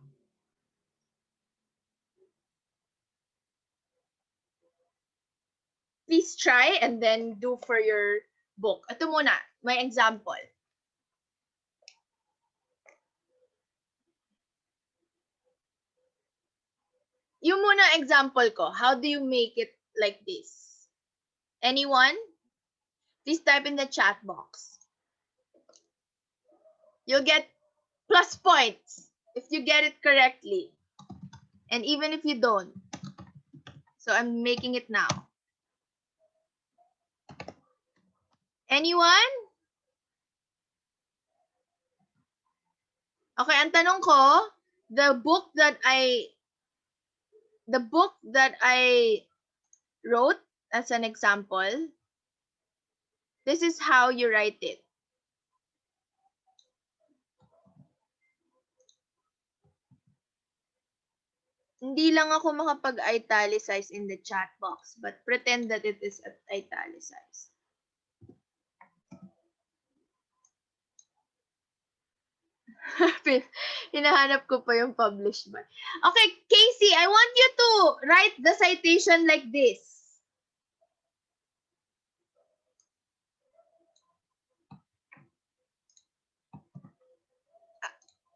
Please try and then do for your book. Ito muna, my example. Yung muna example ko, how do you make it like this? Anyone? Please type in the chat box. You'll get plus points if you get it correctly. And even if you don't. So I'm making it now. Anyone? Okay, ang tanong ko, the book that I wrote as an example, this is how you write it. Hindi lang ako makapag-italicize in the chat box, but pretend that it is italicized. Hinahanap ko pa yung published by. Okay, Casey, I want you to write the citation like this.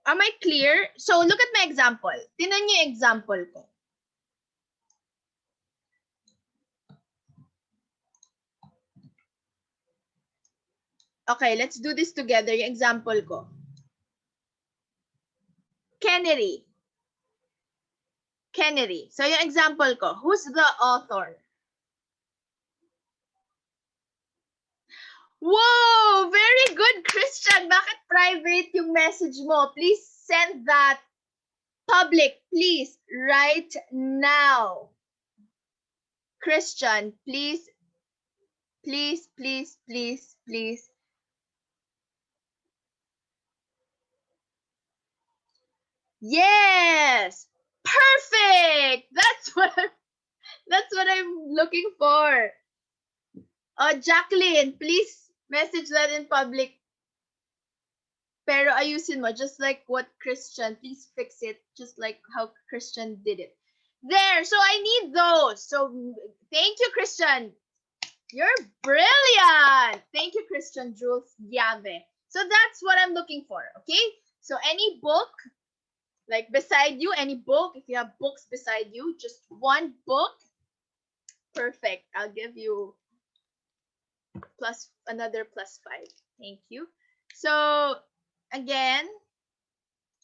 Am I clear? So look at my example. Tingnan niyo yung example ko. Okay, let's do this together. Yung example ko. Kennedy. So yung example ko, who's the author? Whoa! Very good, Christian. Bakit private yung message mo? Please send that public, please, right now. Christian, please. Yes! Perfect! That's what I'm looking for. Oh, Jacqueline, please message that in public. Pero ayusin mo, just like what Christian, please fix it, just like how Christian did it. There, so I need those. So thank you, Christian. You're brilliant. Thank you, Christian Jules Giave. So that's what I'm looking for, okay? So any book, like beside you, any book, if you have books beside you, just one book. Perfect. I'll give you another +5. Thank you. So again,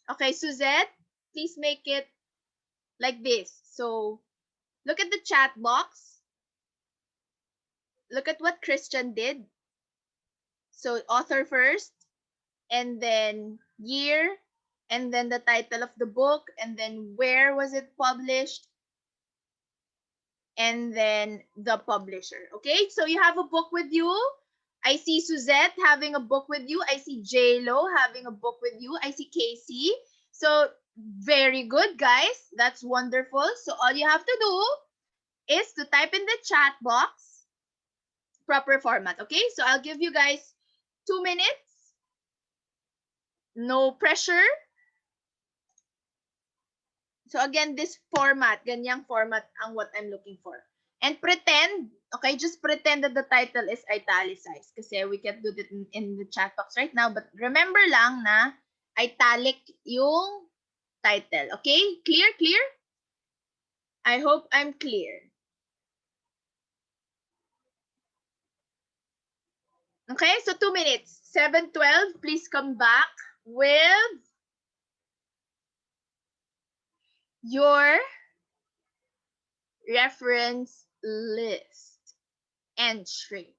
okay, Suzette, please make it like this. So look at the chat box. Look at what Christian did. So author first, and then year, and then the title of the book, and then where was it published, and then the publisher. Okay, so you have a book with you. I see Suzette having a book with you. I see J-Lo having a book with you. I see Casey. So very good, guys. That's wonderful. So all you have to do is to type in the chat box proper format. Okay, so I'll give you guys 2 minutes. No pressure. So again, this format, ganyang format ang what I'm looking for. And pretend, okay, just pretend that the title is italicized kasi we can't do that in the chat box right now. But remember lang na italic yung title. Okay? Clear? I hope I'm clear. Okay, so 2 minutes. 7:12, please come back with your reference list entry.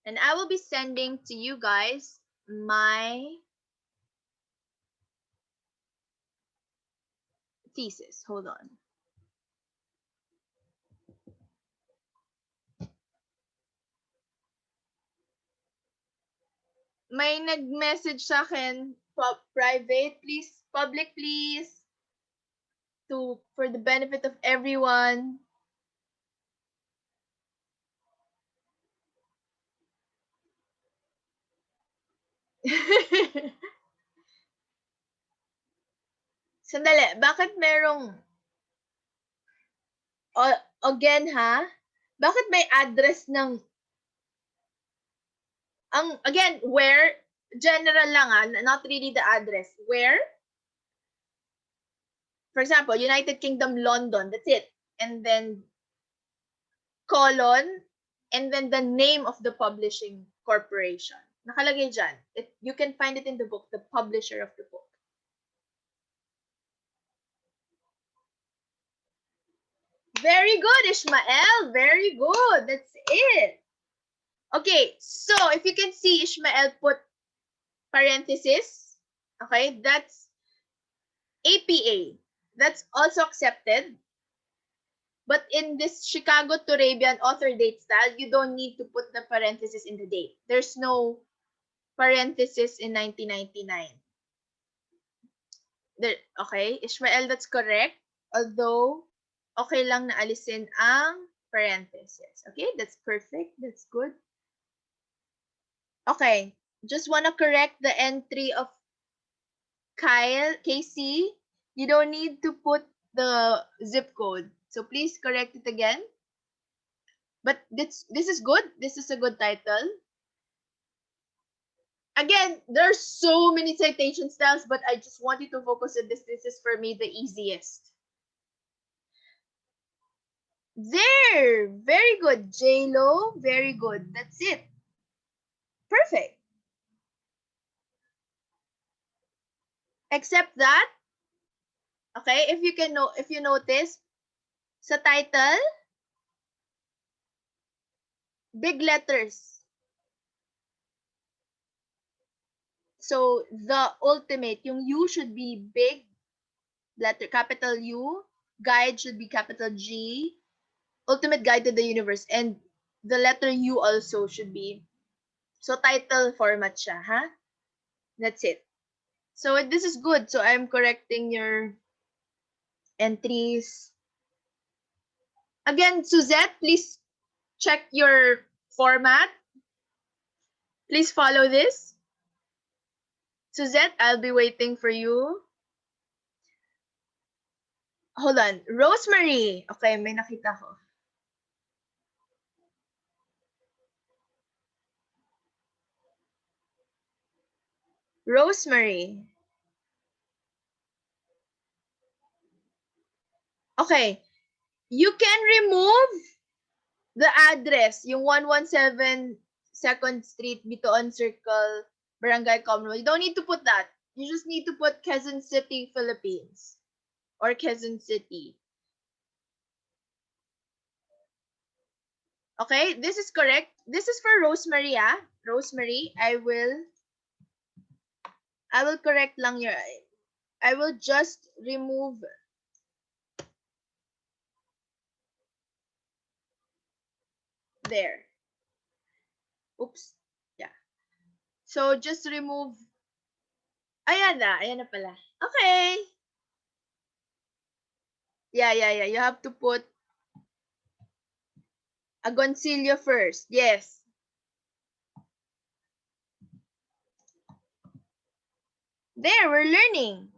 And I will be sending to you guys my thesis. Hold on. May nag-message sa akin, private, please, public, please, for the benefit of everyone. Sandali, bakit merong, again ha, bakit may address ng, again, where, general lang ha, not really the address, where, for example, United Kingdom, London, that's it, and then colon, and then the name of the publishing corporation. Nakalagay dyan. You can find it in the book, the publisher of the book. Very good, Ishmael. Very good. That's it. Okay, so if you can see, Ishmael put parenthesis. Okay, that's APA. That's also accepted. But in this Chicago to Arabian author date style, you don't need to put the parenthesis in the date. There's no parenthesis in 1999. Okay, Ishmael, that's correct. Although, okay lang na alisin ang parenthesis. Okay, that's perfect. That's good. Okay, just want to correct the entry of Kyle, KC. You don't need to put the zip code. So please correct it again. But this is good. This is a good title. Again, there's so many citation styles, but I just want you to focus on this. This is for me the easiest. There, very good, J-Lo, very good. That's it. Perfect. Except that, okay, if you notice, sa title, big letters. So the ultimate, yung U should be big letter, capital U. Guide should be capital G. Ultimate Guide to the Universe. And the letter U also should be. So title format siya, ha? That's it. So this is good. So I'm correcting your entries. Again, Suzette, please check your format. Please follow this. Suzette, I'll be waiting for you. Hold on. Rosemary. Okay, may nakita ko. Rosemary. Okay. You can remove the address, yung 117 2nd Street, Bitoon Circle, Barangay Commonwealth. You don't need to put that. You just need to put Quezon City, Philippines. Or Quezon City. Okay, this is correct. This is for Rosemary, ah. Rosemary, I will correct lang your, I will just remove there. Oops. Yeah. So just remove. Ayan na pala. Okay. Yeah. You have to put Agoncillo first. Yes. There, we're learning.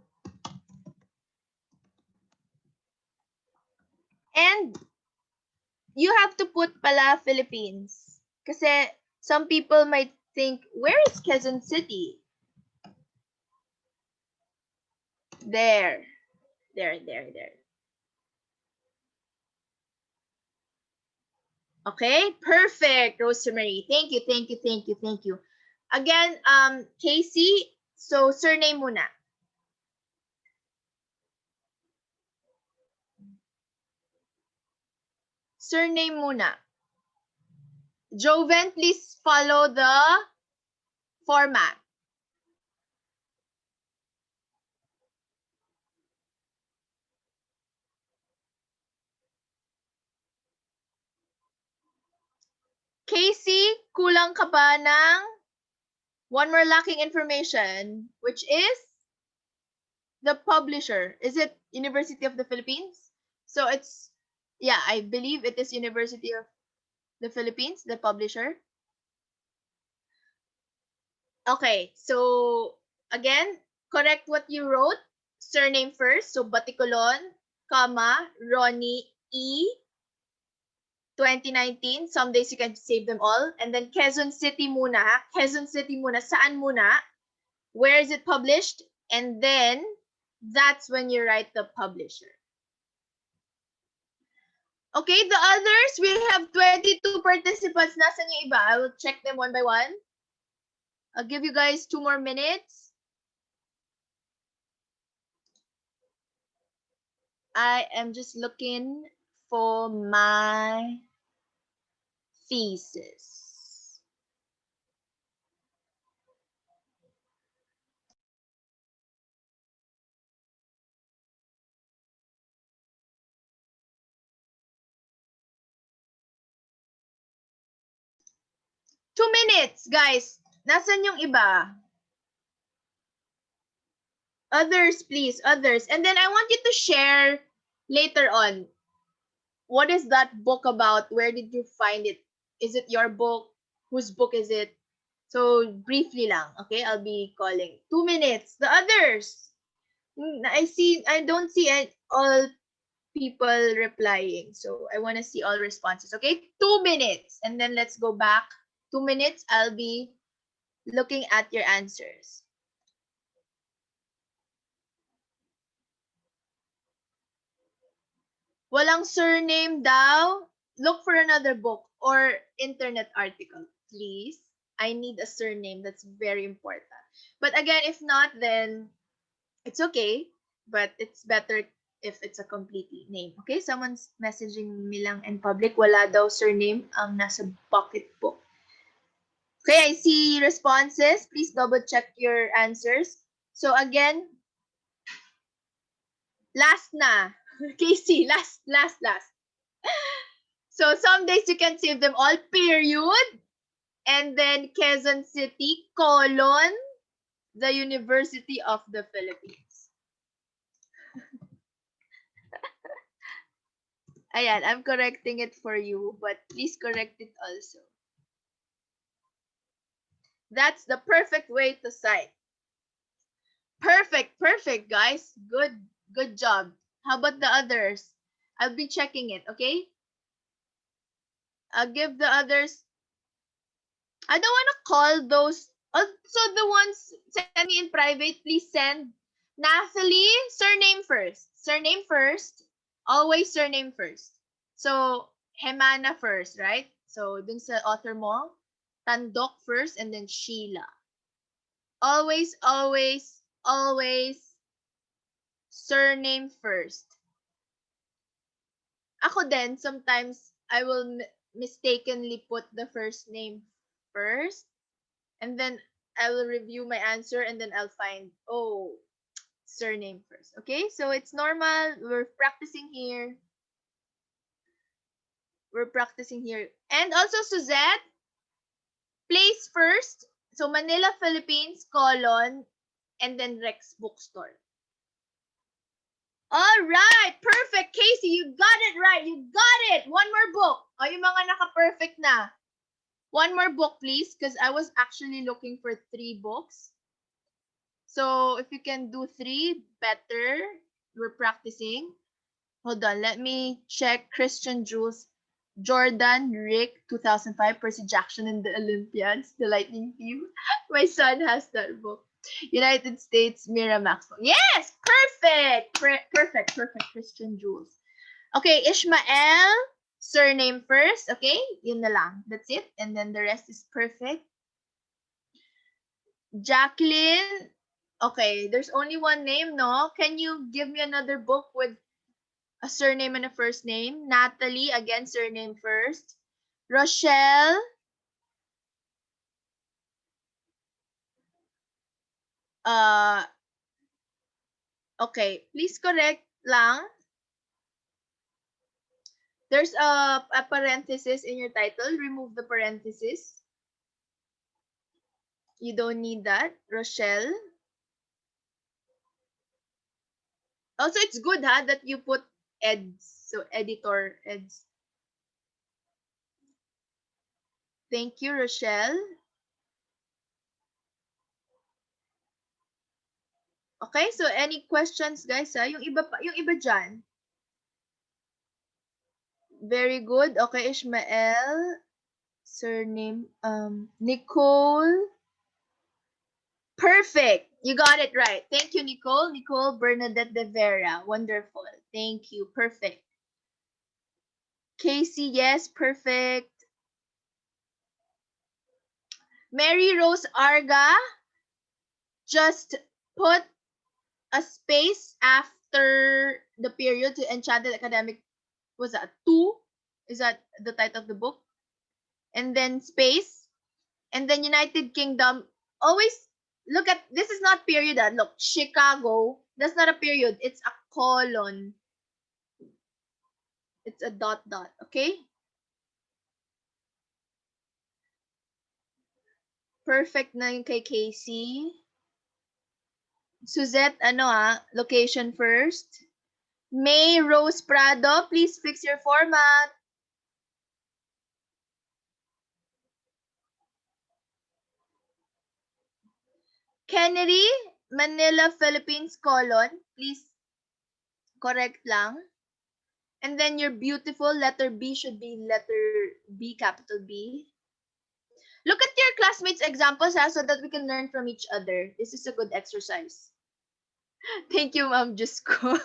And you have to put pala Philippines. Kasi some people might think, where is Quezon City? There. There. Okay, perfect, Rosemary. Thank you, thank you, thank you, thank you. Again, Casey, so surname muna. Surname muna. Joven, please follow the format. Casey, kulang ka ba ng one more lacking information, which is the publisher. Is it University of the Philippines? So it's, yeah, I believe it is University of the Philippines, the publisher. Okay, so again, correct what you wrote. Surname first, so Baticolon, comma, Ronnie E. 2019, some days you can save them all. And then Quezon City muna. Quezon City muna. Saan muna? Where is it published? And then that's when you write the publisher. Okay, the others, we have 22 participants. Nasaan yung iba? I will check them one by one. I'll give you guys 2 more minutes. I am just looking for my thesis. Two minutes, guys. Nasaan yung iba? Others, please, others. And then I want you to share later on. What is that book about? Where did you find it? Is it your book? Whose book is it? So briefly lang, okay? I'll be calling. 2 minutes. The others. I don't see all people replying. So I want to see all responses, okay? 2 minutes. And then let's go back. 2 minutes, I'll be looking at your answers. Walang surname daw. Look for another book or internet article, please. I need a surname. That's very important. But again, if not, then it's okay. But it's better if it's a complete name. Okay? Someone's messaging me lang in public. Wala daw surname ang nasa pocketbook. Okay, I see responses. Please double check your answers. So again, last na. Casey, last. So some days you can save them all, period. And then Quezon City, colon, the University of the Philippines. Ayan, I'm correcting it for you, but please correct it also. That's the perfect way to cite. Perfect, guys. Good job. How about the others? I'll be checking it, okay? I'll give the others. I don't want to call those. So the ones send me in private, please send. Nathalie, surname first. Surname first. Always surname first. So, Hemana first, right? So, dun sa author mo, Tandok first and then Sheila. Always surname first. Ako din, sometimes I will mistakenly put the first name first. And then I will review my answer and then I'll find, oh, surname first. Okay, so it's normal. We're practicing here. And also, Suzette, place first. So Manila, Philippines, colon, and then Rex Bookstore. All right, perfect, Casey. You got it right. You got it. One more book. O, yung mga naka-perfect na. One more book, please, because I was actually looking for 3 books. So if you can do 3, better. We're practicing. Hold on, let me check. Christian Jules, Jordan, Rick, 2005, Percy Jackson and the Olympians, The Lightning Thief. My son has that book. United States, Miramax. Yes, perfect. Perfect, Christian Jules. Okay, Ishmael, Surname first, okay? Yun na lang. That's it. And then the rest is perfect. Jacqueline. Okay, there's only one name, no? Can you give me another book with a surname and a first name? Natalie, again, surname first. Rochelle. Okay, please correct lang. There's a parenthesis in your title. Remove the parenthesis. You don't need that. Rochelle. Also, it's good that you put eds. So, editor eds. Thank you, Rochelle. Okay, so any questions, guys? Yung iba dyan. Very good. Okay, Ishmael. Surname, Nicole. Perfect. You got it right. Thank you, Nicole. Nicole Bernadette de Vera. Wonderful. Thank you. Perfect. Casey, yes, perfect. Mary Rose Arga, just put a space after the period to Enchanted Academic. Was that 2? Is that the title of the book? And then space. And then United Kingdom. Always look at, this is not period. Look, Chicago. That's not a period. It's a colon. It's a dot. Okay? Perfect na yung kay Casey. Suzette, location first. May Rose Prado, please fix your format. Kennedy, Manila, Philippines, colon. Please correct lang. And then your beautiful letter B should be letter B, capital B. Look at your classmates' examples so that we can learn from each other. This is a good exercise. Thank you, Ma'am Jusko.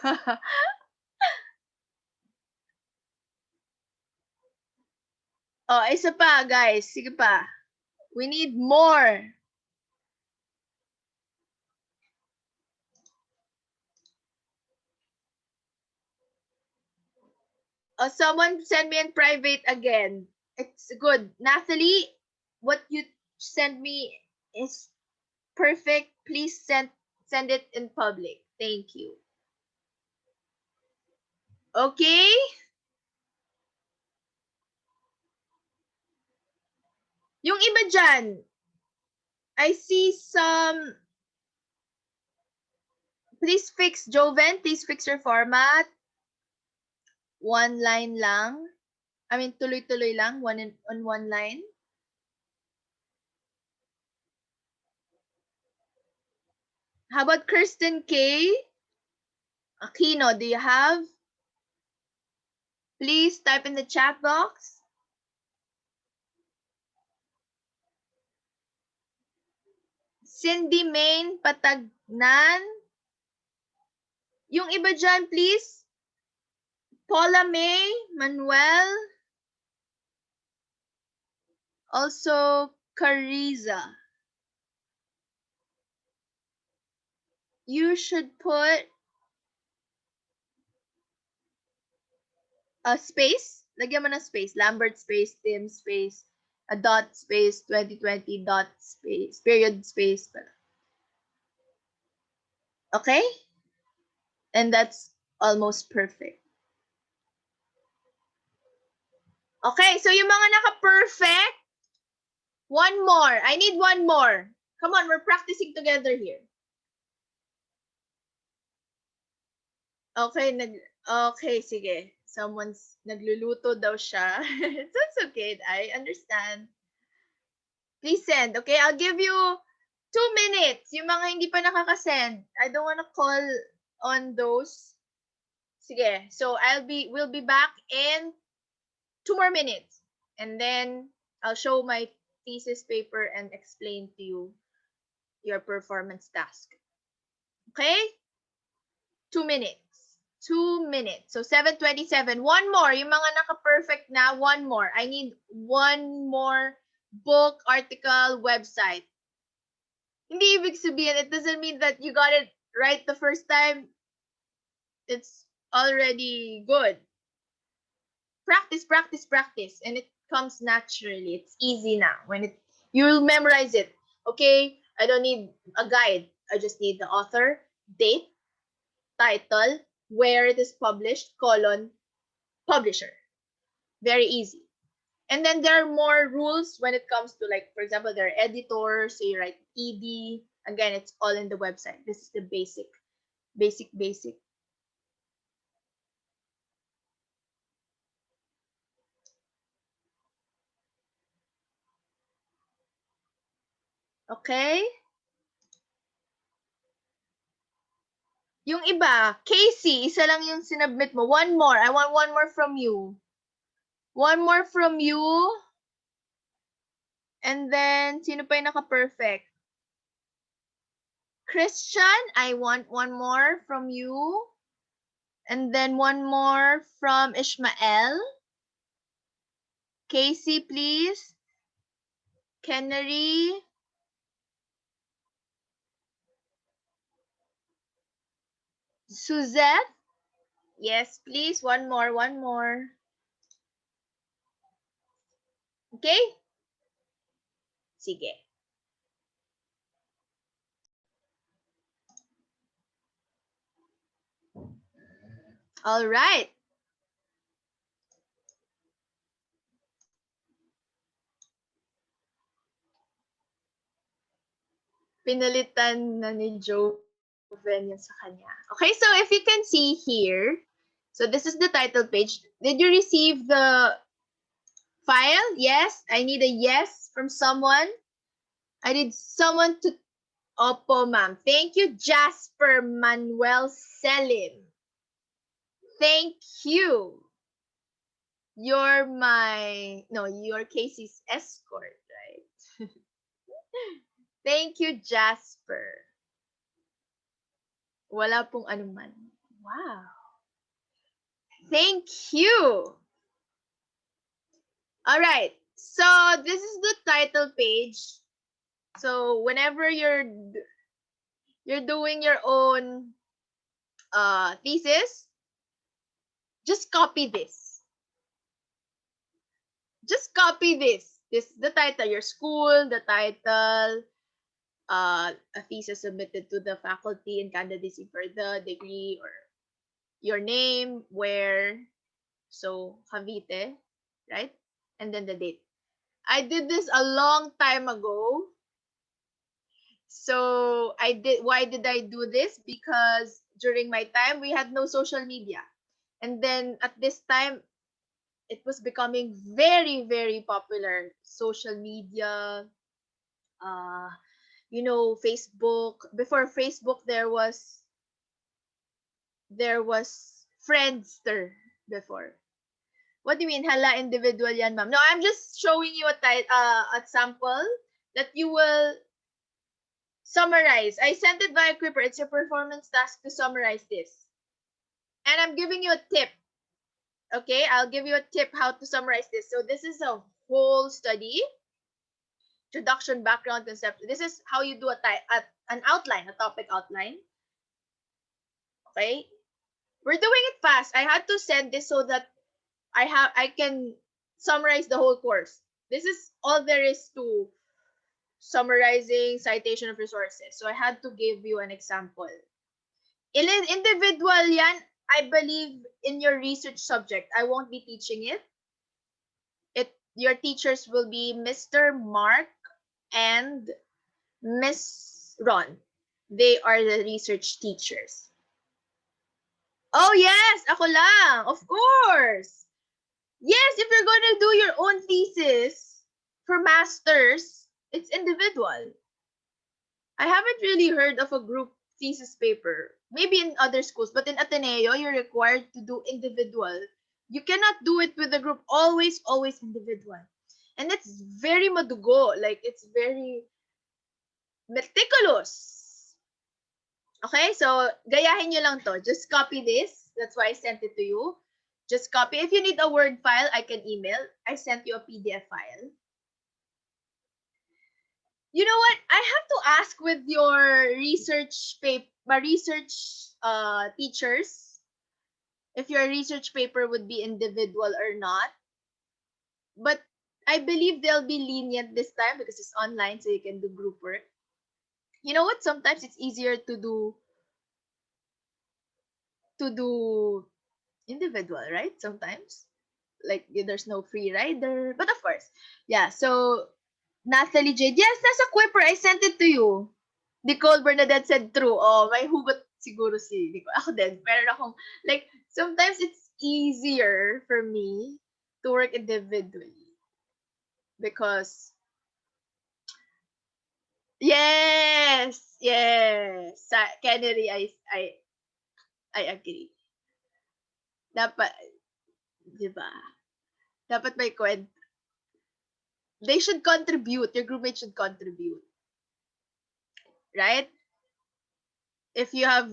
Oh, isa pa, guys. Sige pa. We need more. Oh, someone send me in private again. It's good. Nathalie, what you send me is perfect. Please send it in public. Thank you. Okay? Yung iba dyan, I see some. Please fix, Joven, please fix your format. One line lang. I mean, tuloy-tuloy lang, on one line. How about Kirsten K? Aquino, do you have? Please type in the chat box. Cindy Main Patagnan. Yung iba dyan, please. Paula May, Manuel. Also, Cariza. You should put a space. Lagyan mo na space. Lambert space, Tim space, a dot space, 2020 dot space, period space. Okay? And that's almost perfect. Okay, so yung mga naka-perfect, one more. I need one more. Come on, we're practicing together here. Okay, okay, sige. Someone's nagluluto daw siya. That's okay. I understand. Please send. Okay, I'll give you 2 minutes. Yung mga hindi pa nakaka-send. I don't wanna call on those. Sige. So we'll be back in 2 more minutes. And then I'll show my thesis paper and explain to you your performance task. Okay? 2 minutes. 2 minutes. So 7:27. One more. Yung mga naka-perfect na, one more. I need one more book, article, website. Hindi ibig sabihin, it doesn't mean that you got it right the first time. It's already good. Practice, practice, practice. And it comes naturally. It's easy now. You'll memorize it. Okay? I don't need a guide. I just need the author, date, title, where it is published, colon, publisher. Very easy. And then there are more rules when it comes to, like, for example, there are editors, so you write ed. Again, it's all in the website. This is the basic. Okay? Yung iba, Casey, isa lang yung sinubmit mo. One more. I want one more from you. One more from you. And then, sino pa yung naka-perfect? Christian, I want one more from you. And then one more from Ishmael. Casey, please. Kennery. Suzette. Yes, please. One more, one more. Okay? Sige. All right. Pinalitan na ni Joven yun sa kanya. Okay, so if you can see here, so this is the title page. Did you receive the file? Yes? I need a yes from someone. I need someone to... Opo, ma'am. Thank you, Jasper Manuel Selim. Thank you. You're you're Casey's escort, right? Thank you, Jasper. Wala pong anuman. Wow. Thank you. All right. So this is the title page. So whenever you're doing your own thesis, just copy this. Just copy this. This is the title, your school, the title, a thesis submitted to the faculty and candidacy for the degree, or your name, where, so Cavite, right? And then the date. I did this a long time ago. So why did I do this? Because during my time, we had no social media. And then at this time, it was becoming very, very popular. Social media, Facebook. Before Facebook, there was Friendster before. What do you mean? Hala, individual yan, ma'am. No, I'm just showing you a sample that you will summarize. I sent it via Creeper. It's your performance task to summarize this. And I'm giving you a tip. Okay, I'll give you a tip how to summarize this. So this is a whole study. Introduction, background, concept. This is how you do an outline, a topic outline. Okay? We're doing it fast. I had to send this so that I can summarize the whole course. This is all there is to summarizing citation of resources. So I had to give you an example. Individual yan, I believe, in your research subject. I won't be teaching it. Your teachers will be Mr. Mark and Miss Ron. They are the research teachers. Oh yes, ako lang, of course. Yes, if you're going to do your own thesis for masters, it's individual. I haven't really heard of a group thesis paper. Maybe in other schools, but in Ateneo, you're required to do individual. You cannot do it with a group. Always, always individual. And it's very madugo. Like, it's very meticulous. Okay, so gayahin nyo lang to. Just copy this. That's why I sent it to you. Just copy. If you need a Word file, I can email. I sent you a PDF file. You know what? I have to ask with your research teachers if your research paper would be individual or not. But I believe they'll be lenient this time because it's online, so you can do group work. You know what? Sometimes it's easier to do individual, right? Sometimes, like there's no free rider, but of course, yeah. So Nathalie Jade, yes, that's a quipper. I sent it to you. Nicole Bernadette said true. Oh, may hugot siguro si Nicole. Ako din. Meron akong, like, sometimes it's easier for me to work individually because, yes, Kennedy, I agree. Dapat, di ba? Dapat may kwento. They should contribute. Your groupmates should contribute. Right? If you have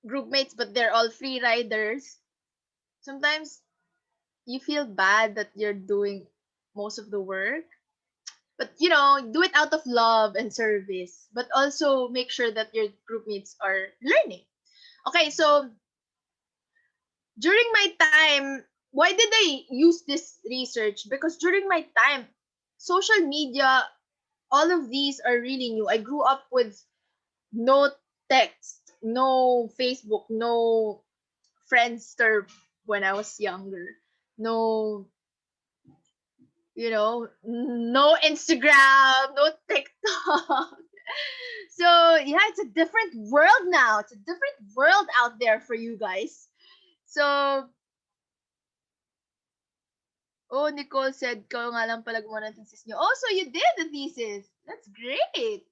groupmates but they're all free riders, sometimes you feel bad that you're doing most of the work. But do it out of love and service. But also make sure that your groupmates are learning. Okay, so during my time, why did I use this research? Because during my time, social media, all of these are really new. I grew up with no text, no Facebook, no Friendster when I was younger. No, no Instagram, no TikTok. So, yeah, it's a different world now. It's a different world out there for you guys. So, oh, Nicole said, kayo nga lang pala gumawa ng thesis nyo. Oh, so you did the thesis. That's great.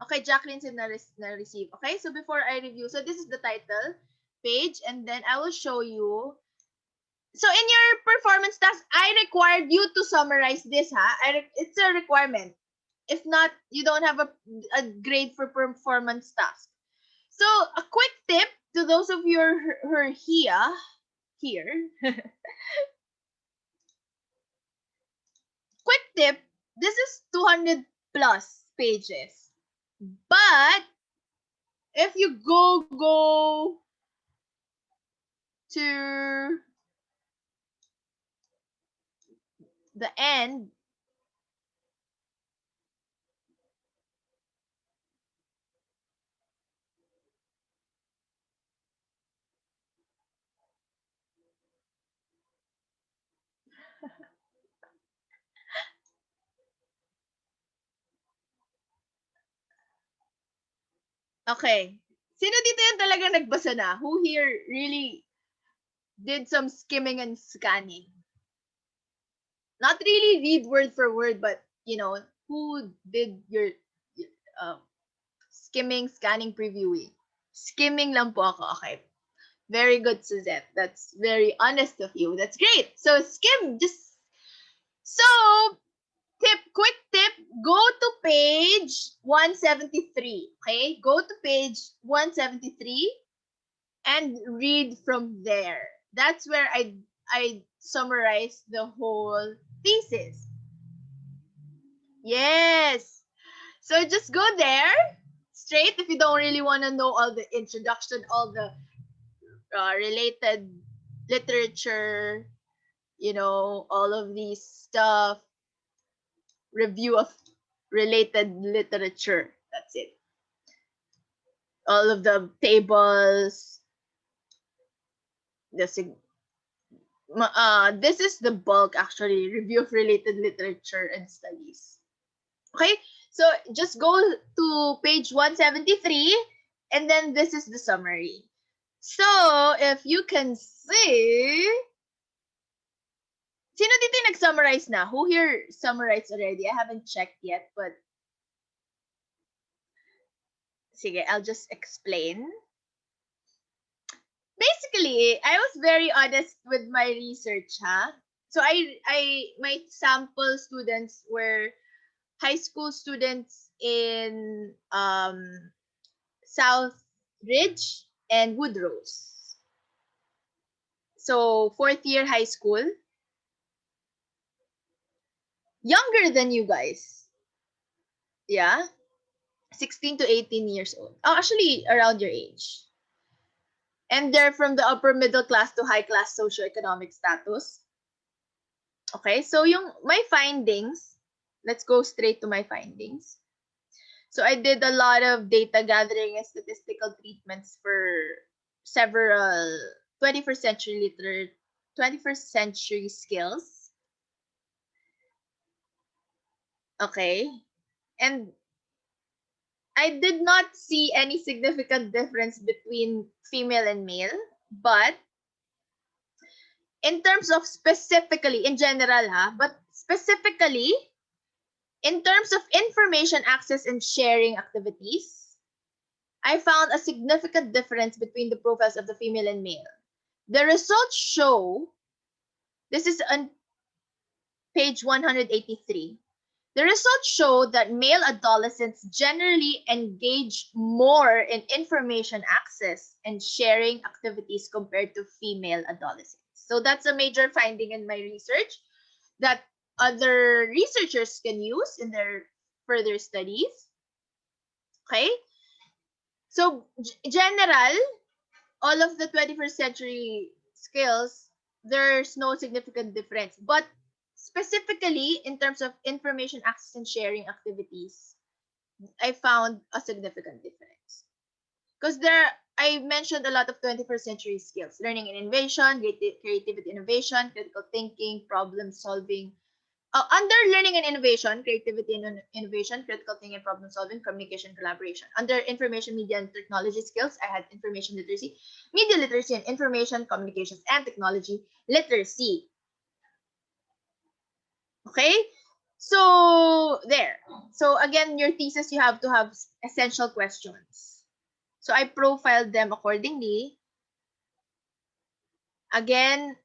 Okay, Jacqueline said na-receive. Okay, so before I review, so this is the title page, and then I will show you. So in your performance task, I required you to summarize this, it's a requirement. If not, you don't have a grade for performance task. So a quick tip to those of you who are here. Quick tip, this is 200 plus pages. But if you go to the end, okay. Sino dito yung talaga nagbasa na? Who here really did some skimming and scanning? Not really read word for word, but who did your skimming, scanning, previewing? Skimming lang po ako. Okay. Very good, Suzette. That's very honest of you. That's great. So skim, quick tip, go to page 173. Okay? Go to page 173 and read from there. That's where I summarize the whole thesis. Yes. So just go there straight if you don't really want to know all the introduction, all the related literature, all of these stuff, review of related literature. That's it. All of the tables. This is the bulk, actually, review of related literature and studies. Okay, so just go to page 173, and then this is the summary. So, if you can see, sino dito yung nag-summarize na? Who here summarized already? I haven't checked yet, but sige, I'll just explain. Basically, I was very honest with my research, So my sample students were high school students in South Ridge and Woodrose. So 4th year high school. Younger than you guys. Yeah. 16 to 18 years old. Oh, actually, around your age. And they're from the upper middle class to high class socioeconomic status. Okay, so my findings, let's go straight to my findings. So I did a lot of data gathering and statistical treatments for several 21st century 21st century skills. Okay. And I did not see any significant difference between female and male, but in terms of specifically, in general, but specifically, in terms of information access and sharing activities, I found a significant difference between the profiles of the female and male. The results show, this is on page 183. The results show that male adolescents generally engage more in information access and sharing activities compared to female adolescents. So that's a major finding in my research that other researchers can use in their further studies. Okay? So, general, all of the 21st century skills, there's no significant difference. But specifically, in terms of information access and sharing activities, I found a significant difference. Because I mentioned a lot of 21st century skills: learning and innovation, creativity, innovation, critical thinking, problem solving. Under learning and innovation, creativity and innovation, critical thinking and problem solving, communication, collaboration. Under information, media, and technology skills, I had information literacy, media literacy, and information, communications, and technology literacy. Okay? So, there. So, again, your thesis, you have to have essential questions. So, I profiled them accordingly. Again,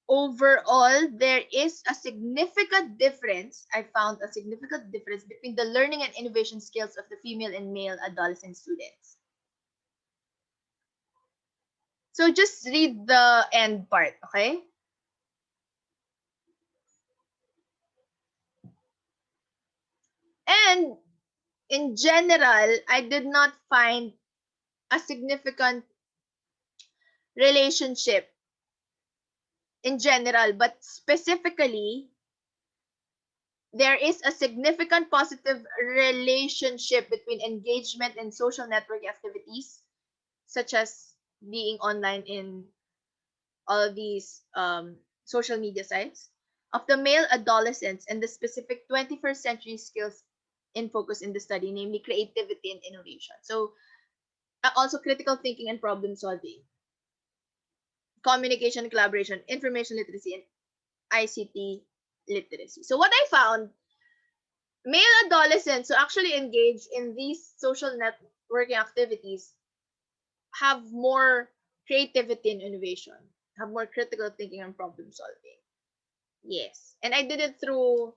overall, there is a significant difference. I found a significant difference between the learning and innovation skills of the female and male adolescent students. So just read the end part, okay? And in general, I did not find a significant relationship in general, but specifically, there is a significant positive relationship between engagement and social network activities, such as being online in all of these social media sites, of the male adolescents and the specific 21st century skills in focus in the study, namely creativity and innovation. So, also critical thinking and problem solving, communication, collaboration, information literacy, and ICT literacy. So, what I found, male adolescents who actually engage in these social networking activities have more creativity and innovation, have more critical thinking and problem solving. Yes. And I did it through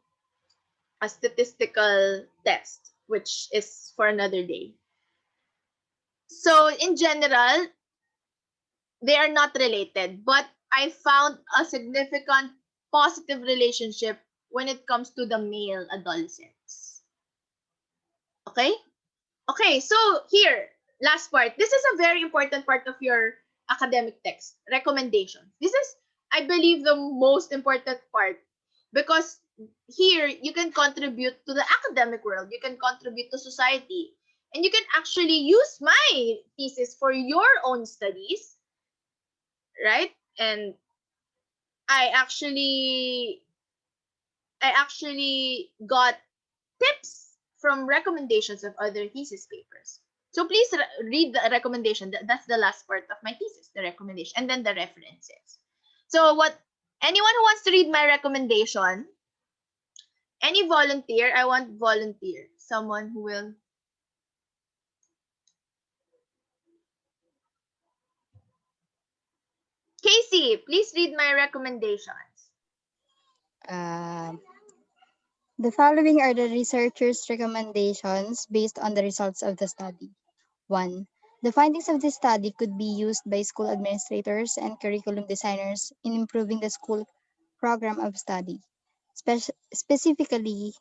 a statistical test, which is for another day. So, in general, they are not related, but I found a significant positive relationship when it comes to the male adolescents. Okay? Okay, so here, last part. This is a very important part of your academic text, recommendations. This is, I believe, the most important part because here you can contribute to the academic world, you can contribute to society, and you can actually use my thesis for your own studies, right? And I actually got tips from recommendations of other thesis papers. So please read the recommendation. That's the last part of my thesis, the recommendation, and then the references. So anyone who wants to read my recommendation, any volunteer, I want volunteer, someone who will. Casey, please read my recommendations. The following are the researchers' recommendations based on the results of the study. 1. The findings of this study could be used by school administrators and curriculum designers in improving the school program of study, specifically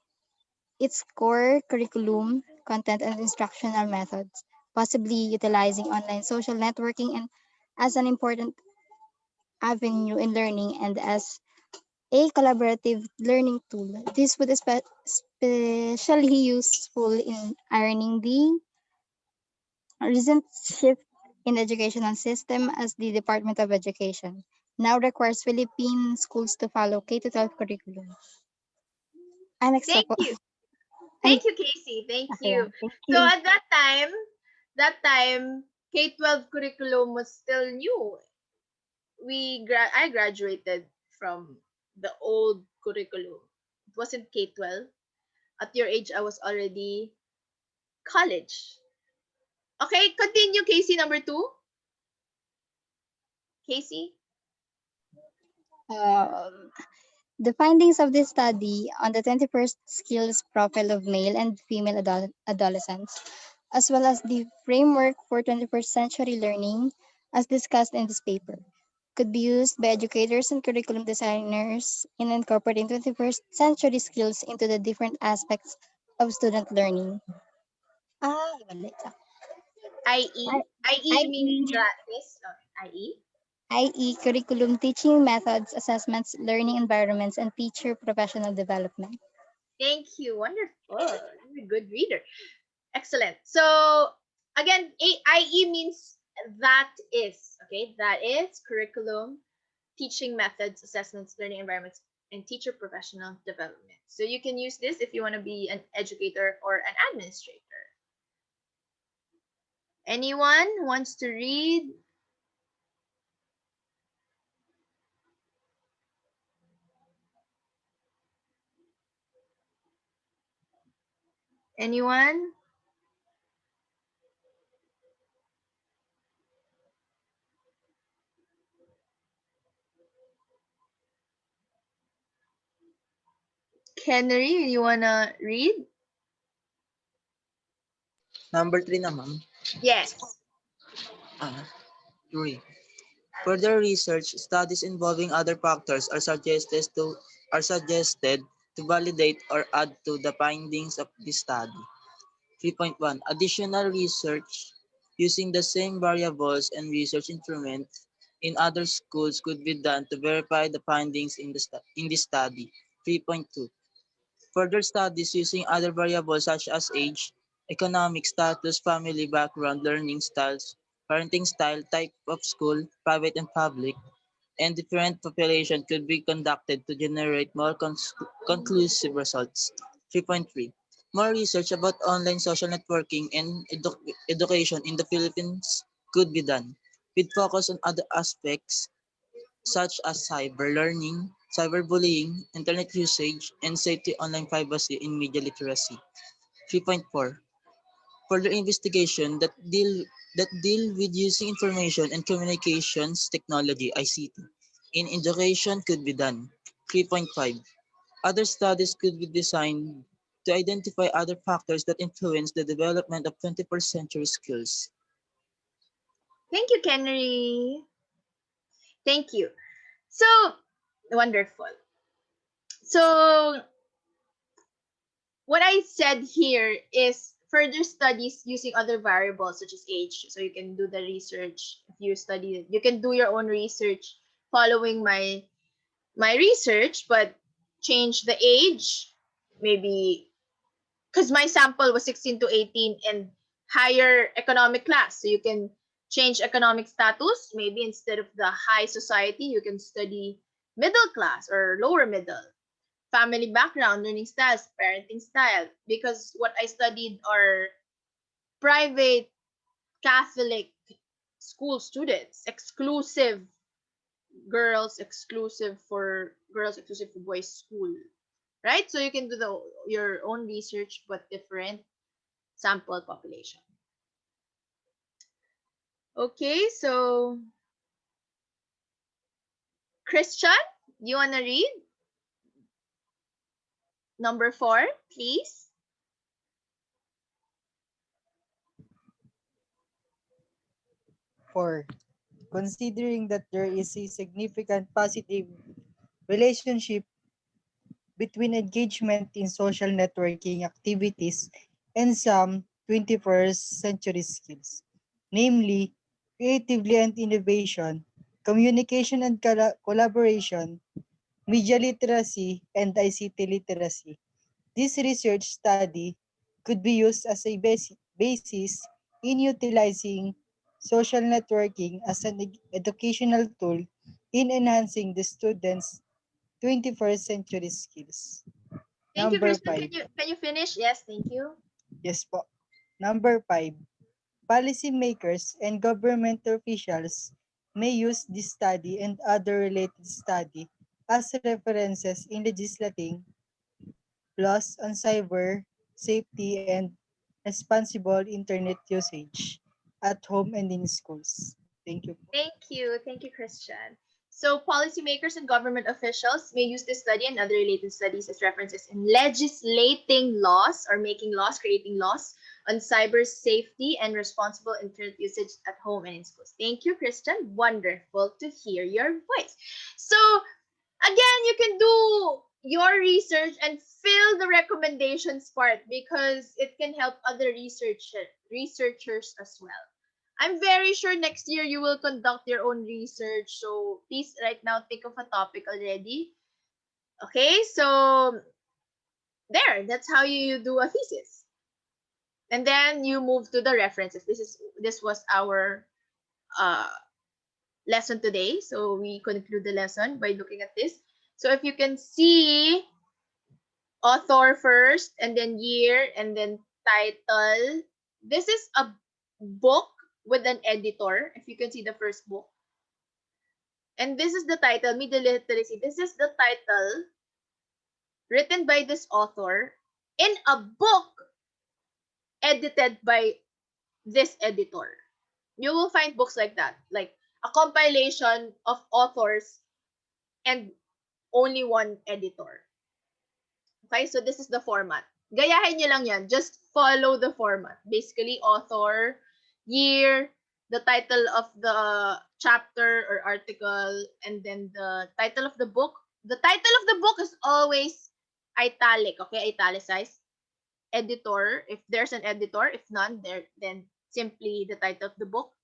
its core curriculum, content, and instructional methods, possibly utilizing online social networking and as an important avenue in learning and as a collaborative learning tool. This would especially useful in ironing the recent shift in the educational system as the Department of Education now requires Philippine schools to follow K-12 curriculum. I'm extra Thank po. you. Ay, Thank you, Casey. Thank okay you. lang. Thank So you. at that time, K-12 curriculum was still new. I graduated from the old curriculum. It wasn't K-12. At your age, I was already college. Okay, continue, Casey, number 2. Casey? Um, the findings of this study on the 21st skills profile of male and female adolescents, as well as the framework for 21st century learning, as discussed in this paper, could be used by educators and curriculum designers in incorporating 21st century skills into the different aspects of student learning. Mali. IE? IE means I.e., that is IE. i.e., curriculum, teaching methods, assessments, learning environments, and teacher professional development. Thank you. Wonderful. You're a good reader. Excellent. So again, IE means that is. Okay, that is curriculum, teaching methods, assessments, learning environments, and teacher professional development. So you can use this if you want to be an educator or an administrator. Anyone wants to read? Anyone? Henry, you wanna read? Number 3 na, ma'am. Yes. Ah, 3. Further research studies involving other factors are suggested to validate or add to the findings of this study. 3.1 Additional research using the same variables and research instruments in other schools could be done to verify the findings in this study. 3.2 Further studies using other variables such as age, economic status, family background, learning styles, parenting style, type of school, private and public, and different population could be conducted to generate more conclusive results. 3.3 More research about online social networking and education in the Philippines could be done, with focus on other aspects such as cyber learning, cyberbullying, internet usage, and safety online privacy in media literacy. 3.4 Further investigation that deal with using information and communications technology (ICT) in education could be done. 3.5 Other studies could be designed to identify other factors that influence the development of 21st century skills. Thank you, Henry. Thank you. So wonderful. So what I said here is further studies using other variables such as age. So you can do the research if you study it. You can do your own research following my research, but change the age, maybe because my sample was 16 to 18 and higher economic class. So you can change economic status. Maybe instead of the high society, you can study middle class or lower middle. Family background, learning styles, parenting style. Because what I studied are private Catholic school students, exclusive for boys school, right? So you can do your own research, but different sample population. Okay, so Christian, you wanna read number 4, please? Therefore, considering that there is a significant positive relationship between engagement in social networking activities and some 21st century skills, namely creativity and innovation, communication and collaboration, media literacy, and ICT literacy. This research study could be used as a basis in utilizing social networking as an educational tool in enhancing the students' 21st century skills. Thank you, Number Kristen. 5. Can you finish? Yes, thank you. Yes po. Number 5. Policymakers and government officials may use this study and other related study as references in legislating laws on cyber safety and responsible internet usage at home and in schools. Thank you. Thank you. Thank you, Christian. So, policymakers and government officials may use this study and other related studies as references in legislating laws or making laws, creating laws on cyber safety and responsible internet usage at home and in schools. Thank you, Christian. Wonderful to hear your voice. So, again, you can do your research and fill the recommendations part because it can help other researchers as well. I'm very sure next year you will conduct your own research. So please right now think of a topic already. Okay, so that's how you do a thesis. And then you move to the references. This was our uh, lesson today. So we conclude the lesson by looking at this. So if you can see author first and then year and then title. This is a book with an editor. If you can see the first book. And this is the title, Media Literacy. This is the title written by this author in a book edited by this editor. You will find books like that, like a compilation of authors and only one editor. Okay, so this is the format. Gayahin nyo lang yan. Just follow the format. Basically, author, year, the title of the chapter or article, and then the title of the book. The title of the book is always italic, okay? Italicized. Editor, if there's an editor. If none, then simply the title of the book.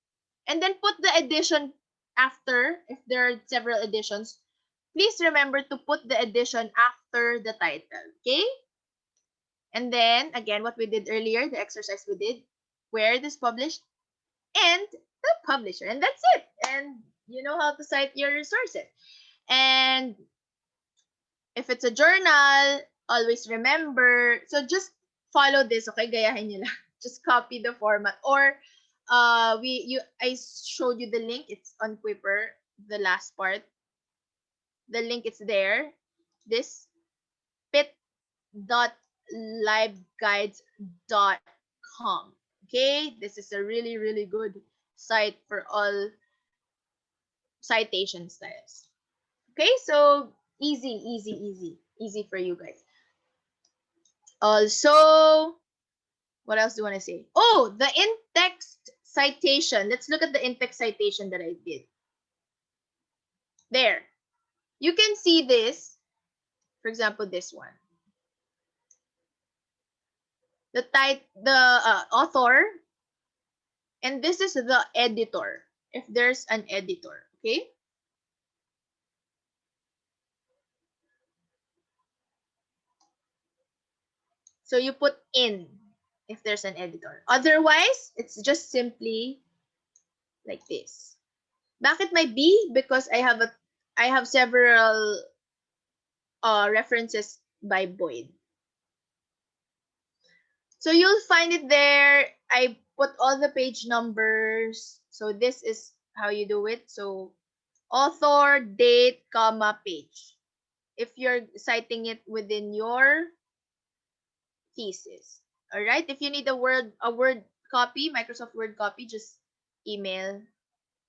And then put the edition after, if there are several editions. Please remember to put the edition after the title, okay? And then, again, what we did earlier, the exercise we did, where it is published, and the publisher. And that's it. And you know how to cite your resources. And if it's a journal, always remember. So just follow this, okay? Gayahin nyo lang. Just copy the format. Or I showed you the link. It's on Quipper, the last part. The link is there. This pit.liveguides.com. Okay, this is a really, really good site for all citation styles. Okay, so easy for you guys. Also, what else do you want to say? Oh, the in-text citation. Let's look at the in-text citation that I did. There. You can see this. For example, this one. The author, and this is the editor, if there's an editor, okay? So you put in if there's an editor. Otherwise, it's just simply like this. Bakit may B? Because I have several references by Boyd. So you'll find it there. I put all the page numbers. So this is how you do it. So author, date, comma, page. If you're citing it within your thesis. All right? If you need a word copy, Microsoft Word copy, just email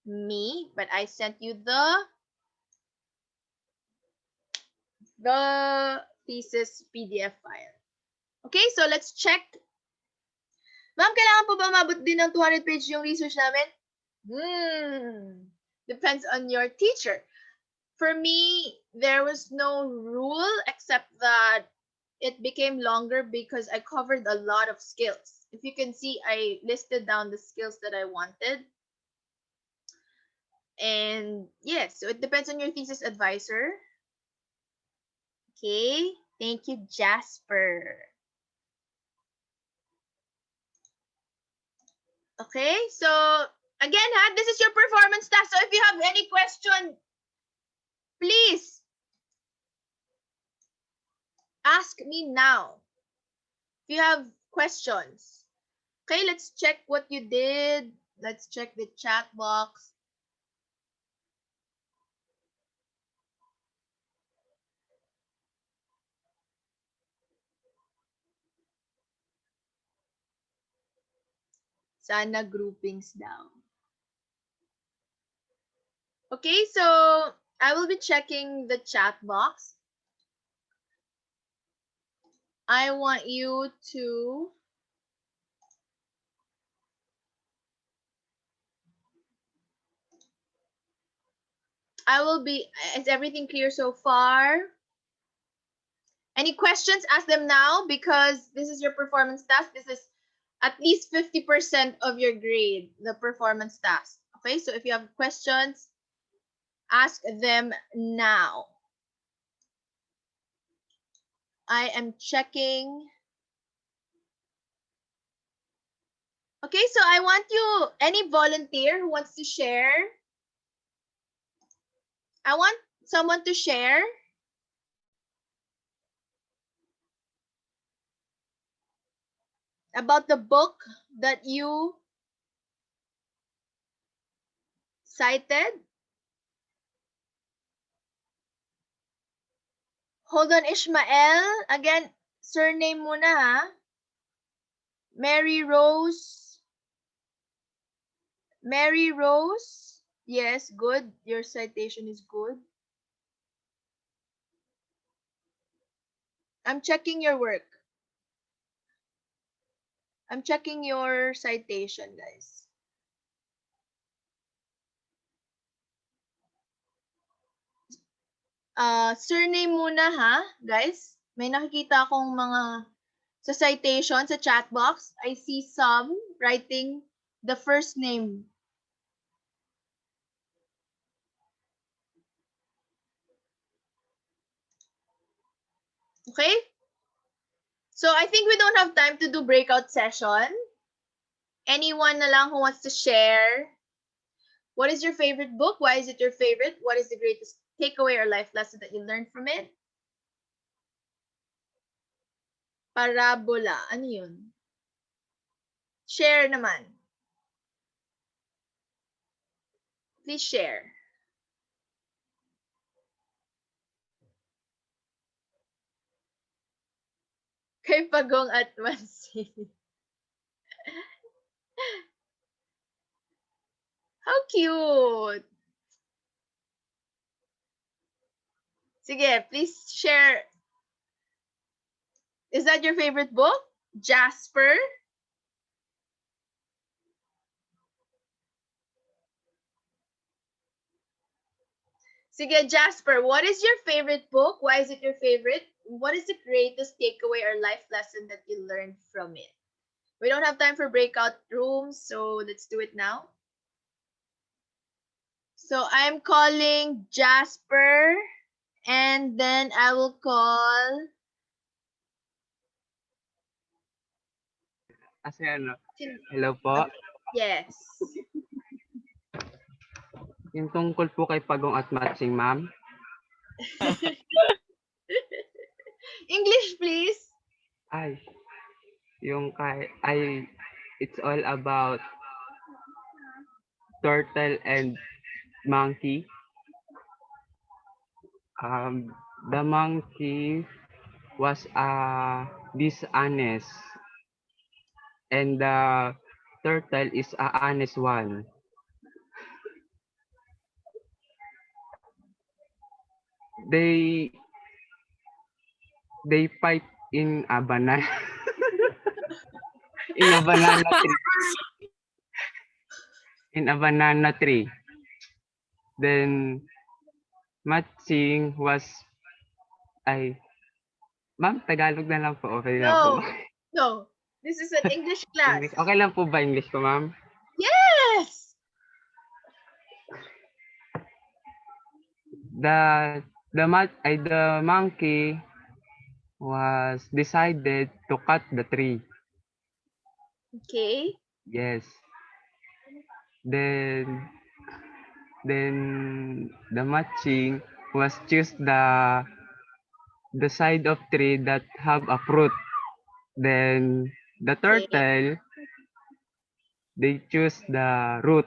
me, but I sent you the thesis PDF file. Okay, so let's check. Ma'am, kailangan po ba umabot din ng 200 page yung research namin? Depends on your teacher. For me, there was no rule except that it became longer because I covered a lot of skills. If you can see, I listed down the skills that I wanted. And yes, so it depends on your thesis advisor. Okay, thank you, Jasper. Okay, so again, this is your performance task. So if you have any question, please ask me now. If you have questions. Okay, let's check what you did. Let's check the chat box. Sana groupings down. Okay, so I will be checking the chat box. I want you to is everything clear so far? Any questions? Ask them now because this is your performance task. This is at least 50% of your grade, the performance task. Okay, so if you have questions, ask them now. I am checking. Okay, so I want you, any volunteer who wants to share, I want someone to share about the book that you cited. Hold on, Ishmael. Again, surname muna ha. Mary Rose. Mary Rose. Yes, good. Your citation is good. I'm checking your work. I'm checking your citation, guys. Surname muna ha, guys. May nakikita akong mga sa citation, sa chat box. I see some writing the first name. Okay? So I think we don't have time to do breakout session. Anyone na lang who wants to share? What is your favorite book? Why is it your favorite? What is the greatest takeaway or life lesson that you learned from it? Parabola. Ano yun? Share naman. Please share. Kay Pagong at Mansi. How cute! Sige, please share. Is that your favorite book? Jasper? Sige, Jasper, what is your favorite book? Why is it your favorite? What is the greatest takeaway or life lesson that you learned from it? We don't have time for breakout rooms, so let's do it now. So I'm calling Jasper, and then I will call... Kasi ano, hello po. Yes. Yung tungkol po kay Pagong at Matching, ma'am. English, please. It's all about turtle and monkey. The monkey was dishonest, and the turtle is a honest one. They fight in a banana in a banana tree. in a banana tree. Then matching was ay ma'am, Tagalog na lang po, okey lang po ba? No, no. This is an English class. English, okey lang po ba English ko, ma'am? Yes! The monkey was decided to cut the tree. Okay. Yes. Then the matching was choose the side of tree that have a fruit. Then the Okay. turtle, they choose the root.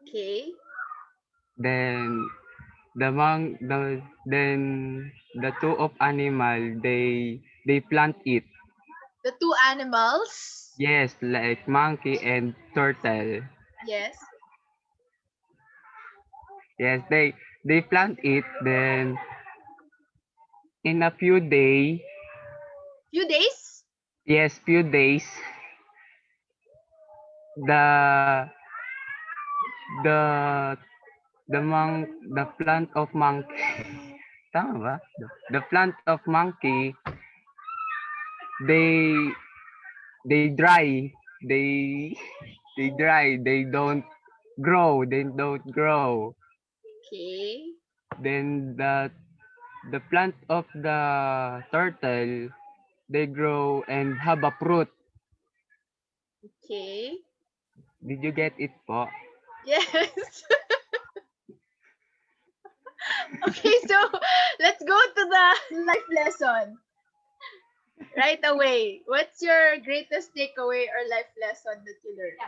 Okay. Then then the two of animal, they plant it. The two animals. Yes, like monkey and turtle. Yes. Yes, they plant it. Then in a few day, Few days. yes, few days, the the the plant of monkey. Tama ba? The plant of monkey, they they dry. They they dry. They don't grow. Okay. Then the plant of the turtle, they grow and have a fruit. Okay. Did you get it po? Yes. Okay, so let's go to the life lesson right away. What's your greatest takeaway or life lesson that you learned?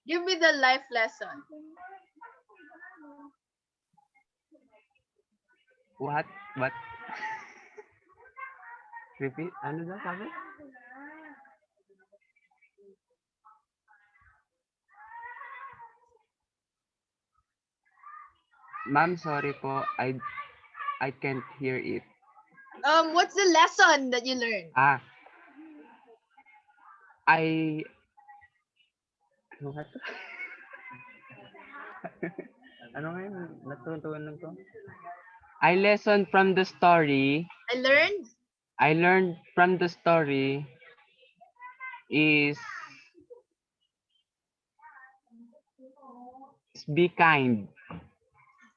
Give me the life lesson. What? What? Repeat? Ano daw sabi? Ma'am, sorry po. I can't hear it. What's the lesson that you learned? Ah, I ano nga 'to? Ano nga yun? Natutunan ko? I learned from the story. I learned. I learned from the story is be kind.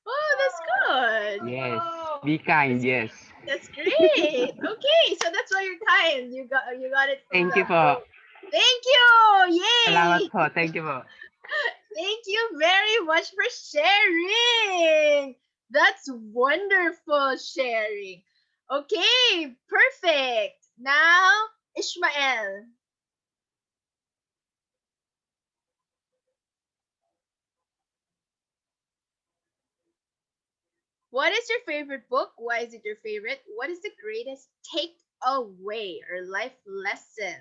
Oh, that's good. Yes. Be kind, yes. That's great. Okay, so that's why you're kind. You got it from Thank you the. po. Thank you. Salamat Yay. po. Thank you po. Thank you very much for sharing. That's wonderful sharing. Okay, perfect. Now, Ishmael. What is your favorite book? Why is it your favorite? What is the greatest takeaway or life lesson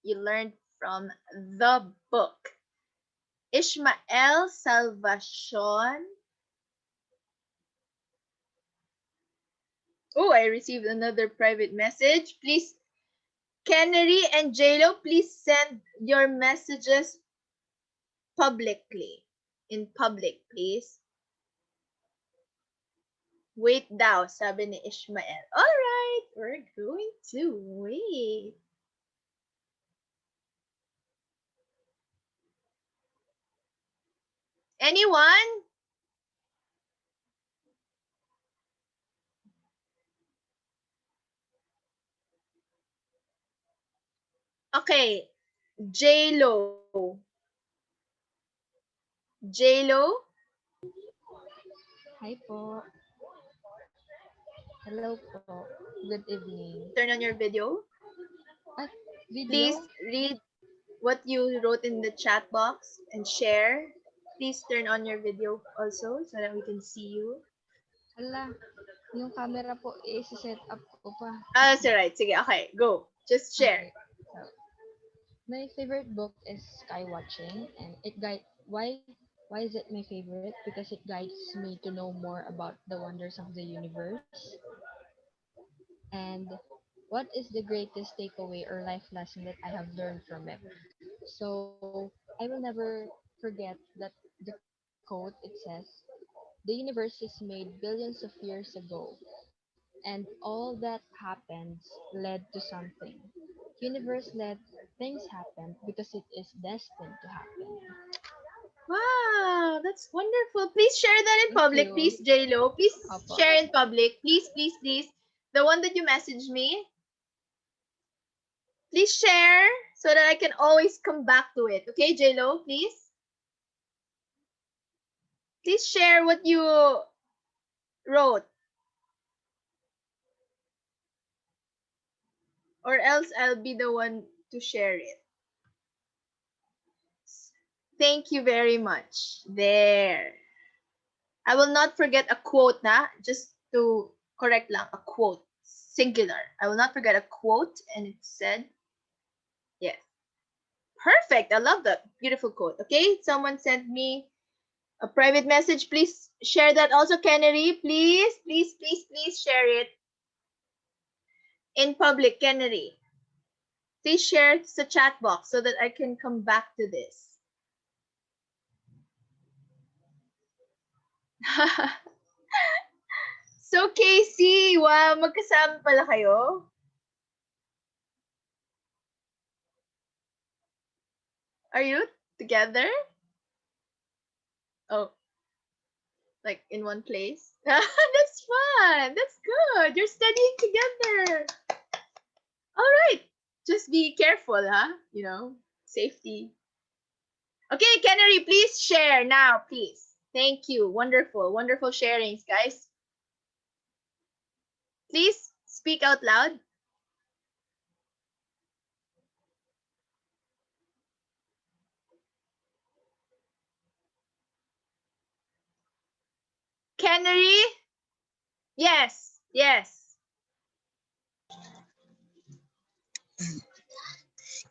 you learned from the book? Ishmael Salvacion. Oh, I received another private message. Please, Canary and JLo, please send your messages publicly. In public, please. Wait daw, sabi ni Ishmael. Alright, we're going to wait. Anyone? Okay, JLo. JLo, Hi po. Hello po. Good evening. turn on your video. Ah, video? Please read what you wrote in the chat box and share. Please turn on your video also so that we can see you. Hala, yung camera po set up ko pa. That's alright. Sige, okay, go. Just share. Okay. So, my favorite book is Sky Watching, and it guide why is it my favorite? Because it guides me to know more about the wonders of the universe. And what is the greatest takeaway or life lesson that I have learned from it? So I will never forget that the quote it says, "The universe is made billions of years ago, and all that happens led to something. Universe let things happen because it is destined to happen." Wow, that's wonderful. Please share that in Thank public, you. please, JLo. Please Opo. share in public. Please, please, please. The one that you messaged me. Please share so that I can always come back to it. Okay, JLo, please? Please share what you wrote. Or else I'll be the one to share it. Thank you very much. There. I will not forget a quote na. Just to correct lang, a quote. Singular. I will not forget a quote. And it said, yes. Perfect. I love that. Beautiful quote. Okay, someone sent me a private message. Please share that also, Kennedy. Please, please, please, please share it in public, Kennedy. Please share it to the chat box so that I can come back to this. So, Casey, wow, magkasama pala kayo? Are you together? Oh, like in one place? That's fun. That's good. You're studying together. All right. Just be careful, huh? You know, safety. Okay, Kennedy, please share now, please. Thank you. Wonderful, wonderful sharings, guys. Please speak out loud. Kennedy? Yes, yes.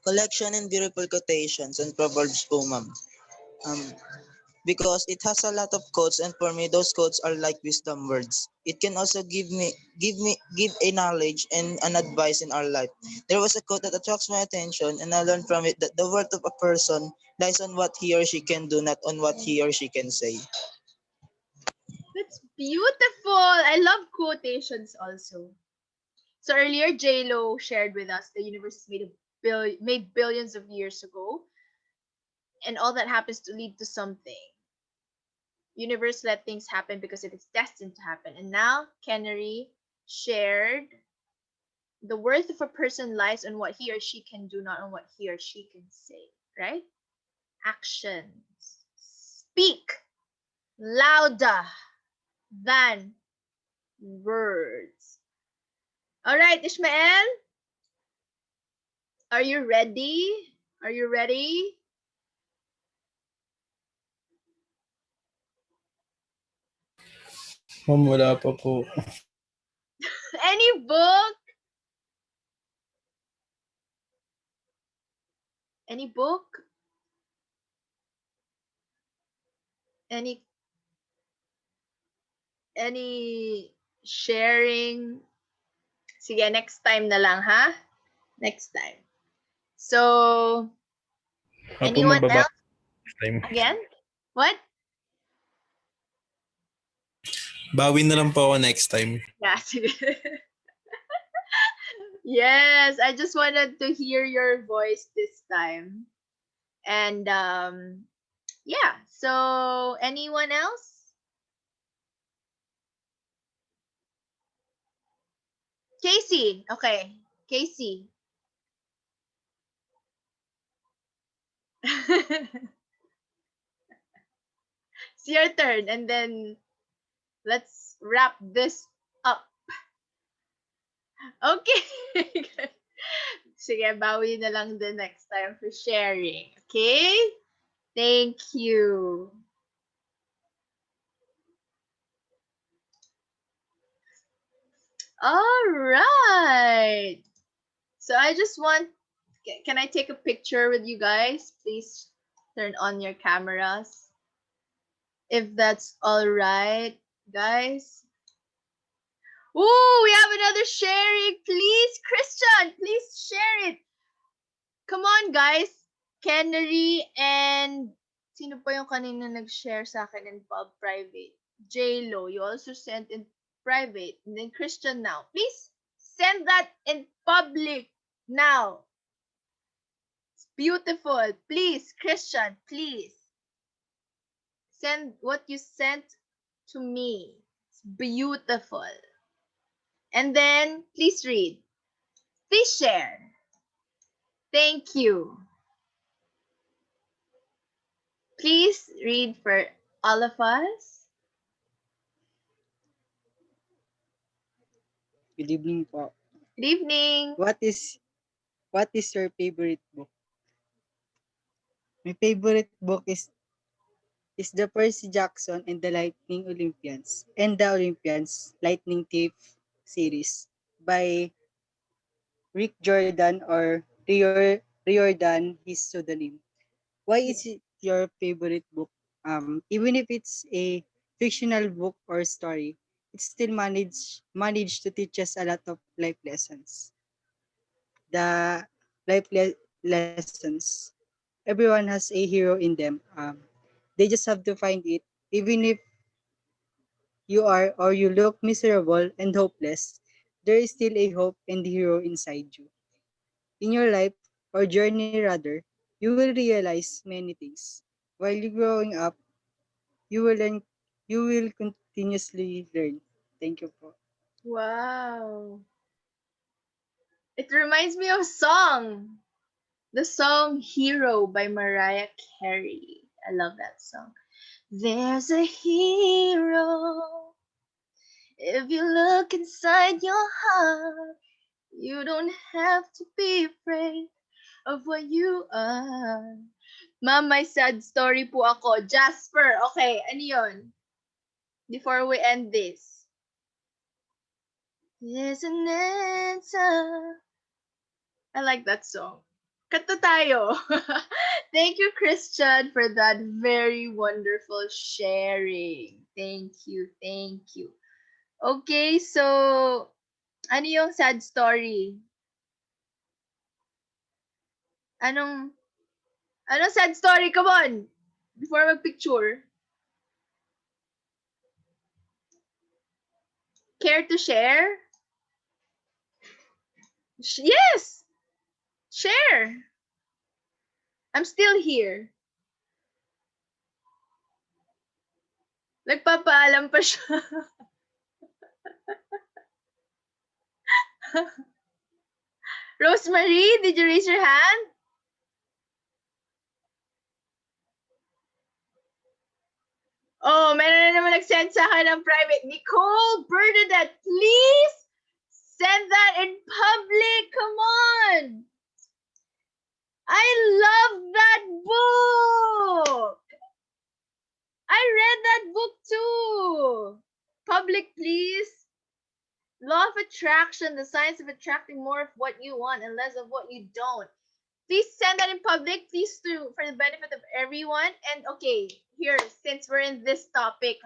Collection and beautiful quotations and proverbs po, ma'am. Um, because it has a lot of quotes, and for me those quotes are like wisdom words. It can also give a knowledge and an advice in our life. There was a quote that attracts my attention, and I learned from it that the worth of a person lies on what he or she can do, not on what he or she can say. That's beautiful. I love quotations also. So earlier, J-Lo shared with us the universe is made billions of years ago, and all that happens to lead to something. Universe let things happen because it is destined to happen. And now, Kennedy shared the worth of a person lies on what he or she can do, not on what he or she can say, right? Actions speak louder than words. All right, Ishmael, are you ready? Are you ready? Ma'am, wala pa po. Any book? Any book? Any any sharing? Sige, next time na lang, ha? Next time. So, Ako anyone magbaba else? next time. Again? What? Bawi na lang po ako next time. Yeah, sige. Yes, I just wanted to hear your voice this time. And yeah, so anyone else? Casey. Okay. Casey. It's your turn, and then let's wrap this up. Okay. Sige, bawi na lang the next time for sharing. Okay? Thank you. All right. So I just want, can I take a picture with you guys? Please turn on your cameras. If that's all right, guys. Ooh, we have another sharing. Please, Christian, please share it. Come on, guys. Canary and Sino pa yung kanina nag-share sa akin in private? J-Lo, you also sent in private. And then Christian now. Please send that in public now. It's beautiful. Please, Christian, please. Send what you sent to me. It's beautiful. And then please read. Please share. Thank you. Please read for all of us. Good evening po. Good evening. What is your favorite book? My favorite book is the Percy Jackson and the Olympians Lightning Thief series by Rick Jordan or Riordan, his pseudonym. Why is it your favorite book? Even if it's a fictional book or story, it still managed to teach us a lot of life lessons. The lessons. Everyone has a hero in them. They just have to find it. Even if you are or you look miserable and hopeless, there is still a hope and hero inside you. In your life or journey rather, you will realize many things. While you're growing up, you will learn you will continuously learn. Thank you po. Wow. It reminds me of a song. The song Hero by Mariah Carey. I love that song. There's a hero. If you look inside your heart, you don't have to be afraid of what you are. Ma'am, may sad story po ako. Jasper, okay, ano yun? Before we end this. There's an answer. I like that song. Kanta tayo. Thank you, Christian, for that very wonderful sharing. Thank you, thank you. Okay, so, ano yung sad story? Anong sad story? Come on! Before mag-picture. Care to share? Yes! Share! I'm still here. Nagpapaalam pa siya. Rosemary, did you raise your hand? Oh, meron na naman nag-send sa akin ng private. Nicole, Bernadette, please send that in public. Come on. I love that book. I read that book too. Public, please. Law of attraction, the science of attracting more of what you want and less of what you don't. Please send that in public, please, for the benefit of everyone. And okay, here, since we're in this topic,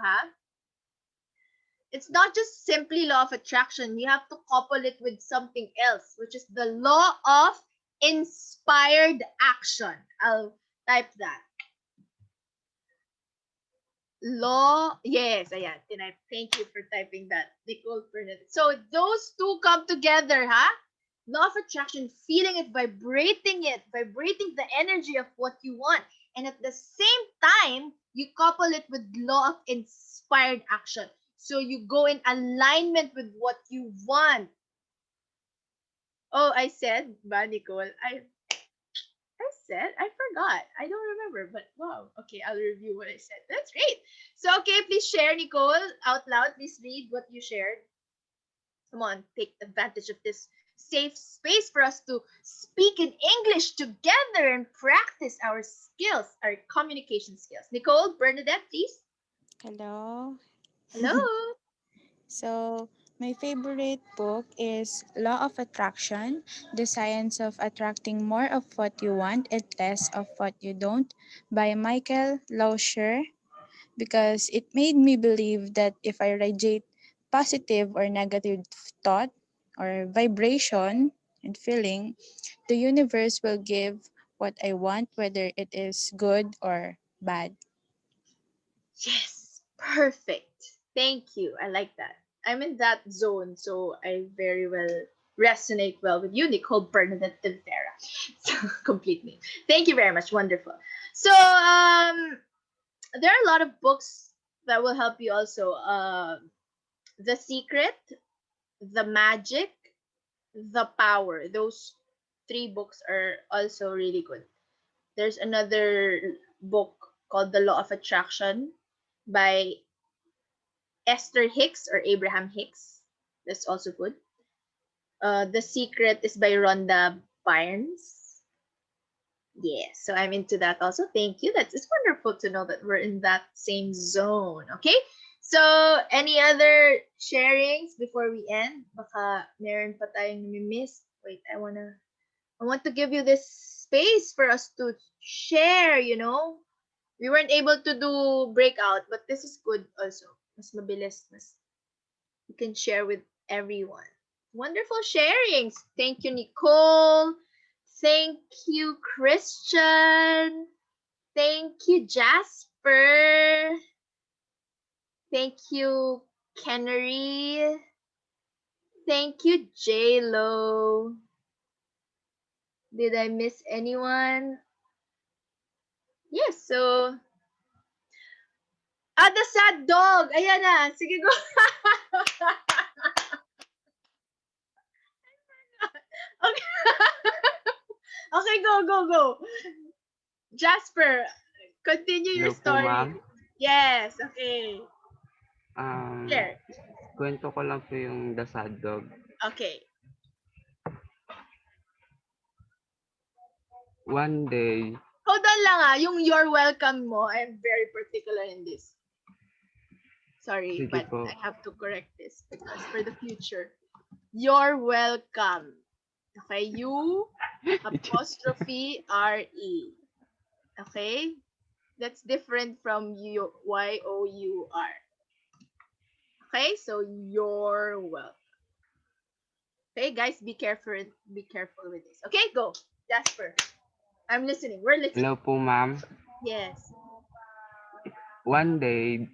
it's not just simply law of attraction. You have to couple it with something else, which is the law of inspired action. I'll type that. Law, yes, ayan, thank you for typing that, Nicole Bernadette. So those two come together, Law of attraction, feeling it, vibrating the energy of what you want. And at the same time, you couple it with law of inspired action. So you go in alignment with what you want. Oh, I said, ba, Nicole? I forgot. I don't remember, but wow. Okay, I'll review what I said. That's great. So, okay, please share, Nicole, out loud. Please read what you shared. Come on, take advantage of this safe space for us to speak in English together and practice our skills, our communication skills. Nicole, Bernadette, please. Hello. Hello. So, my favorite book is Law of Attraction, The Science of Attracting More of What You Want and Less of What You Don't by Michael Lauscher, because it made me believe that if I radiate positive or negative thought or vibration and feeling, the universe will give what I want, whether it is good or bad. Yes, perfect. Thank you. I like that. I'm in that zone, so I very well resonate well with you, Nicole Bernadette de Vera. So complete name. Thank you very much. Wonderful. So there are a lot of books that will help you also. The Secret, The Magic, The Power. Those three books are also really good. There's another book called The Law of Attraction by Esther Hicks or Abraham Hicks. That's also good. The Secret is by Rhonda Byrnes. Yeah, so I'm into that also. Thank you. That's it's wonderful to know that we're in that same zone. Okay? So, any other sharings before we end? Baka meron pa tayong nami-miss. Wait, I want to give you this space for us to share, you know. We weren't able to do breakout, but this is good also. Mas mabilis, mas you can share with everyone. Wonderful sharings. Thank you, Nicole. Thank you, Christian. Thank you, Jasper. Thank you, Kennery. Thank you, J-Lo. Did I miss anyone? Yes, so... the sad dog! Ayan na! Sige, go! Okay. Okay, go. Jasper, continue your Hello po, story. ma'am. Yes, okay. Um, Share. Kwento ko lang po yung The Sad Dog. Okay. One day, Hold on lang yung you're welcome mo, I'm very particular in this. Sorry, sige but po, I have to correct this because for the future, you're welcome. Okay, U apostrophe R-E. Okay? That's different from Y-O-U-R. Okay, so you're welcome. Okay, guys, be careful with this. Okay, go. Jasper. I'm listening. We're listening. hello po, ma'am. Yes. One day,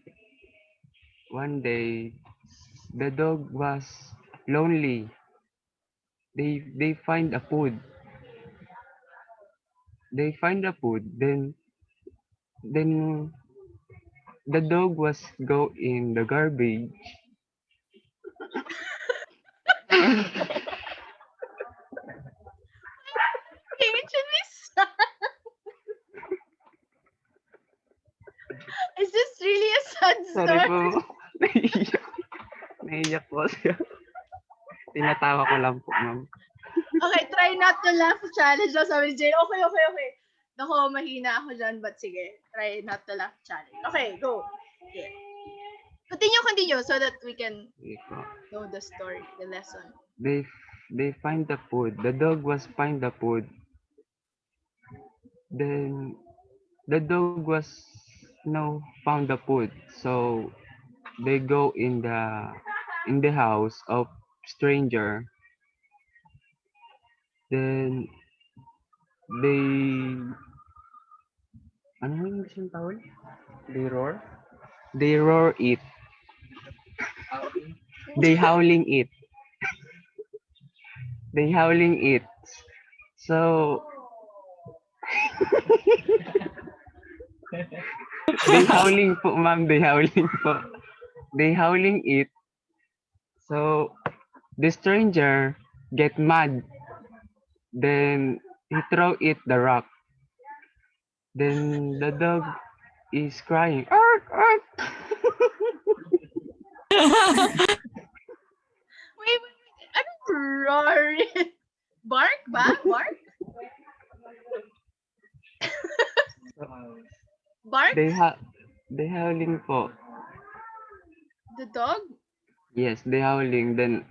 the dog was lonely. They find a food. Then the dog was go in the garbage. Okay, it should be sad. Is this really a sad Sorry story? po. Naiiyak. Naiiyak po siya. Tinatawa ko lang po, ma'am. Okay, try not to laugh challenge daw sabi ni Jane. Okay. Nako, mahina ako dyan, but sige. Try not to laugh challenge. Okay, go. Yeah. Continue so that we can Sige po. know the story, the lesson. They find the food. The dog was find the food. Then the dog was found the food. So they go in the house of stranger. Then they ano yung isang tawag? They roar? They roar it. They howling it. They howling it. So they howling po, ma'am. They howling po. They howling it. So the stranger get mad. Then he throw it the rock. Then the dog is crying. Ark, ark. Wait. Anong roar? Bark ba? Bark? Bark? They howling po. The dog? Yes, they howling. Then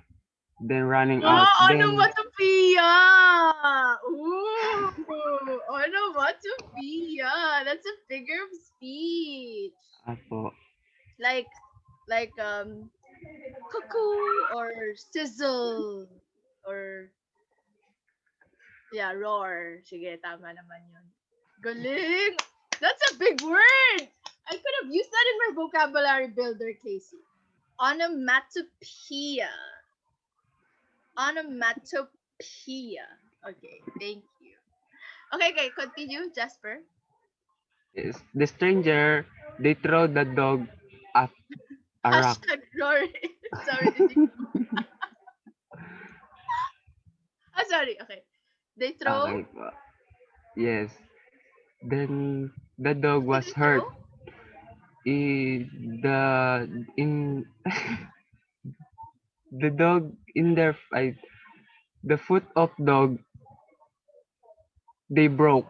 running Oh, out. Then onomatopoeia! Ooh, onomatopoeia. That's a figure of speech. apo. Like cuckoo or sizzle or yeah, roar. Sige, tama naman yun. Galing! That's a big word. I could have used that in my vocabulary builder, Casey. Onomatopoeia. Onomatopoeia. Okay, thank you. Okay, continue, Jasper. Yes. The stranger, they throw the dog at a rock. Hashtag Rory. Sorry, did you? Sorry. Okay. They throw. Okay po. Yes. Then the dog What was did they hurt. throw? In the dog in their fight, the foot of dog they broke.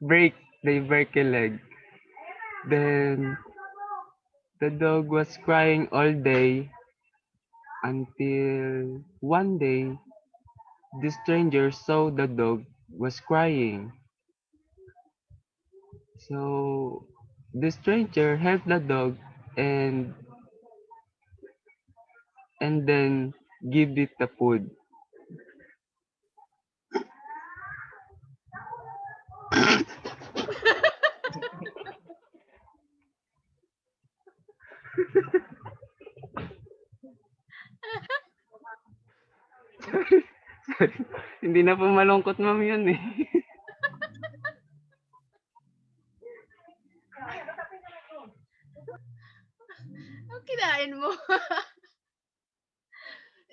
They break a leg. Then the dog was crying all day until one day the stranger saw the dog was crying. So the stranger helped the dog and then give it the food. Hindi na po malungkot, ma'am, yun eh. Ang kinain mo?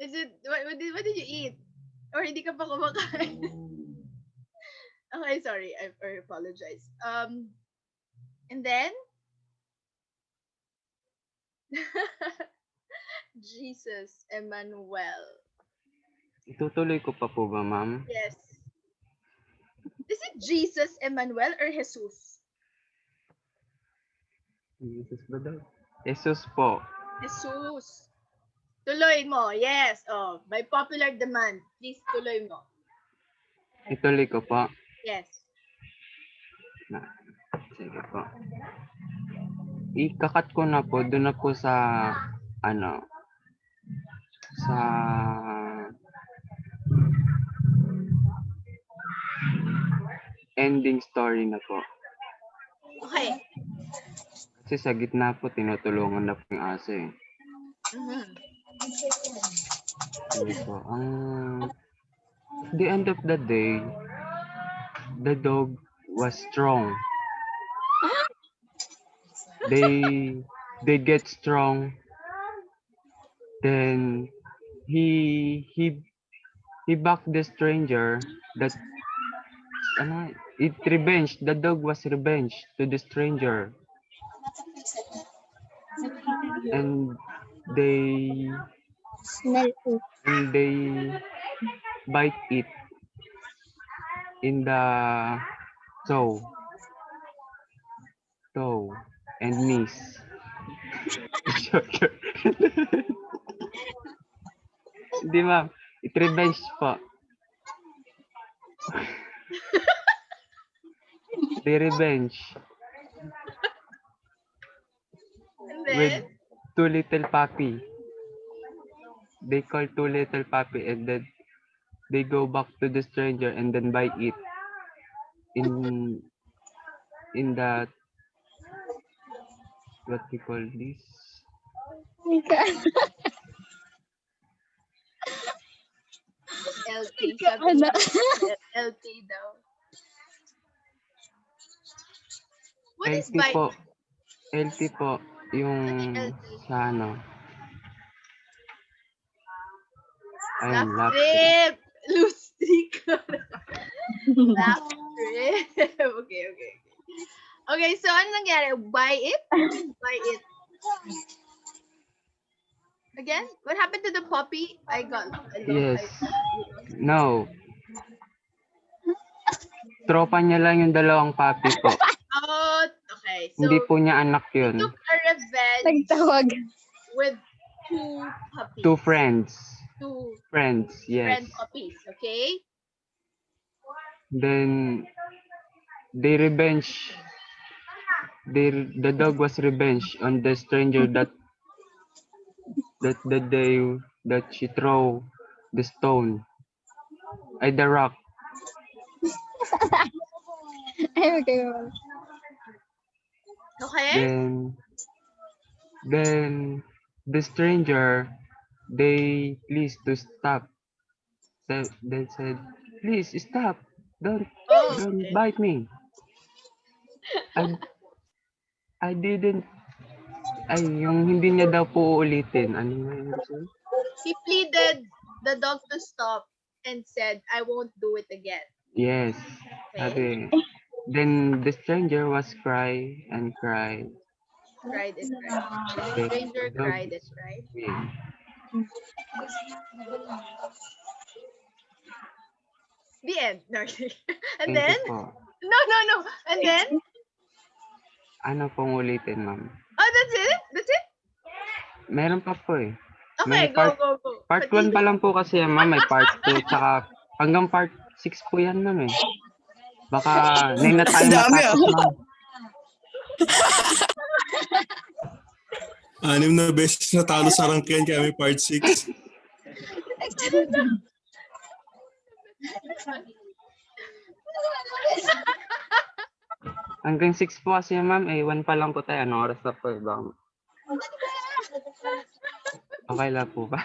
Is it, what did you eat? Or hindi ka pa kumakain? Okay, sorry. I apologize. And then? Jesus, Emmanuel. Itutuloy ko pa po ba, ma'am? Yes. Is it Jesus, Emmanuel, or Jesus? Jesus ba daw? Jesus po. Jesus. Tuloy mo. Yes. Oh, by popular demand. Please, tuloy mo. Ituloy ko po. Yes. Sige po. Ikakat ko na po, doon na po sa, sa ending story na po. Okay. Kasi sa gitna po, tinutulungan na po yung aso eh. Mm-hmm. Sige po. At the end of the day, the dog was strong. They get strong. Then he backed the stranger that it revenge. The dog was revenge to the stranger. And they bite it in the toe and knees. Hindi, ma'am. It revenge po. They revenge. And then? With two little puppy. They call two little puppy and then they go back to the stranger and then bite it in that, what we call this? LT. Sabi niya, LT daw. What is LT bite? po. LT po. Yung sa ayun, lap trip. Loose streak. Lap trip. Okay. Okay, so ano nangyari? Buy it? Buy it. Again? What happened to the puppy? Yes. No. Tropa niya lang yung dalawang puppy po. Oh, okay. So, Hindi po niya anak yun. He took a revenge with two puppies. Two friends. Two friends, yes. Friend puppies, okay? Then they revenge. The dog was revenge on the stranger that the day that she throw the stone. Ay, the rock. Okay. Okay? Then the stranger, they please to stop. They said, please stop. Don't Oh, don't okay. bite me. I I didn't yung hindi niya daw po uulitin. Ano nga yun, sir? He pleaded the dog to stop and said, I won't do it again. Yes. Okay? Sabi, then the stranger was cry and cried. Cried and cried. The Then stranger the dog cried and cried. win. The end. No. And Thank then? you po. No. And then? Ano pong ulitin, ma'am? Oh, that's it? That's it? Meron pa po eh. Okay, May go. Part 1 pa lang po kasi yan, ma'am. May part 2. Tsaka hanggang part 6 po yan, ma'am eh. Baka hindi na tayo Dami, matapos, ma'am. 6 na beses natalo sa rankian kaya may part 6. Hanggang 6 po kasi yan, ma'am. Eh, 1 pa lang po tayo. Anong oras na po eh? Baka... Okay lang po ba?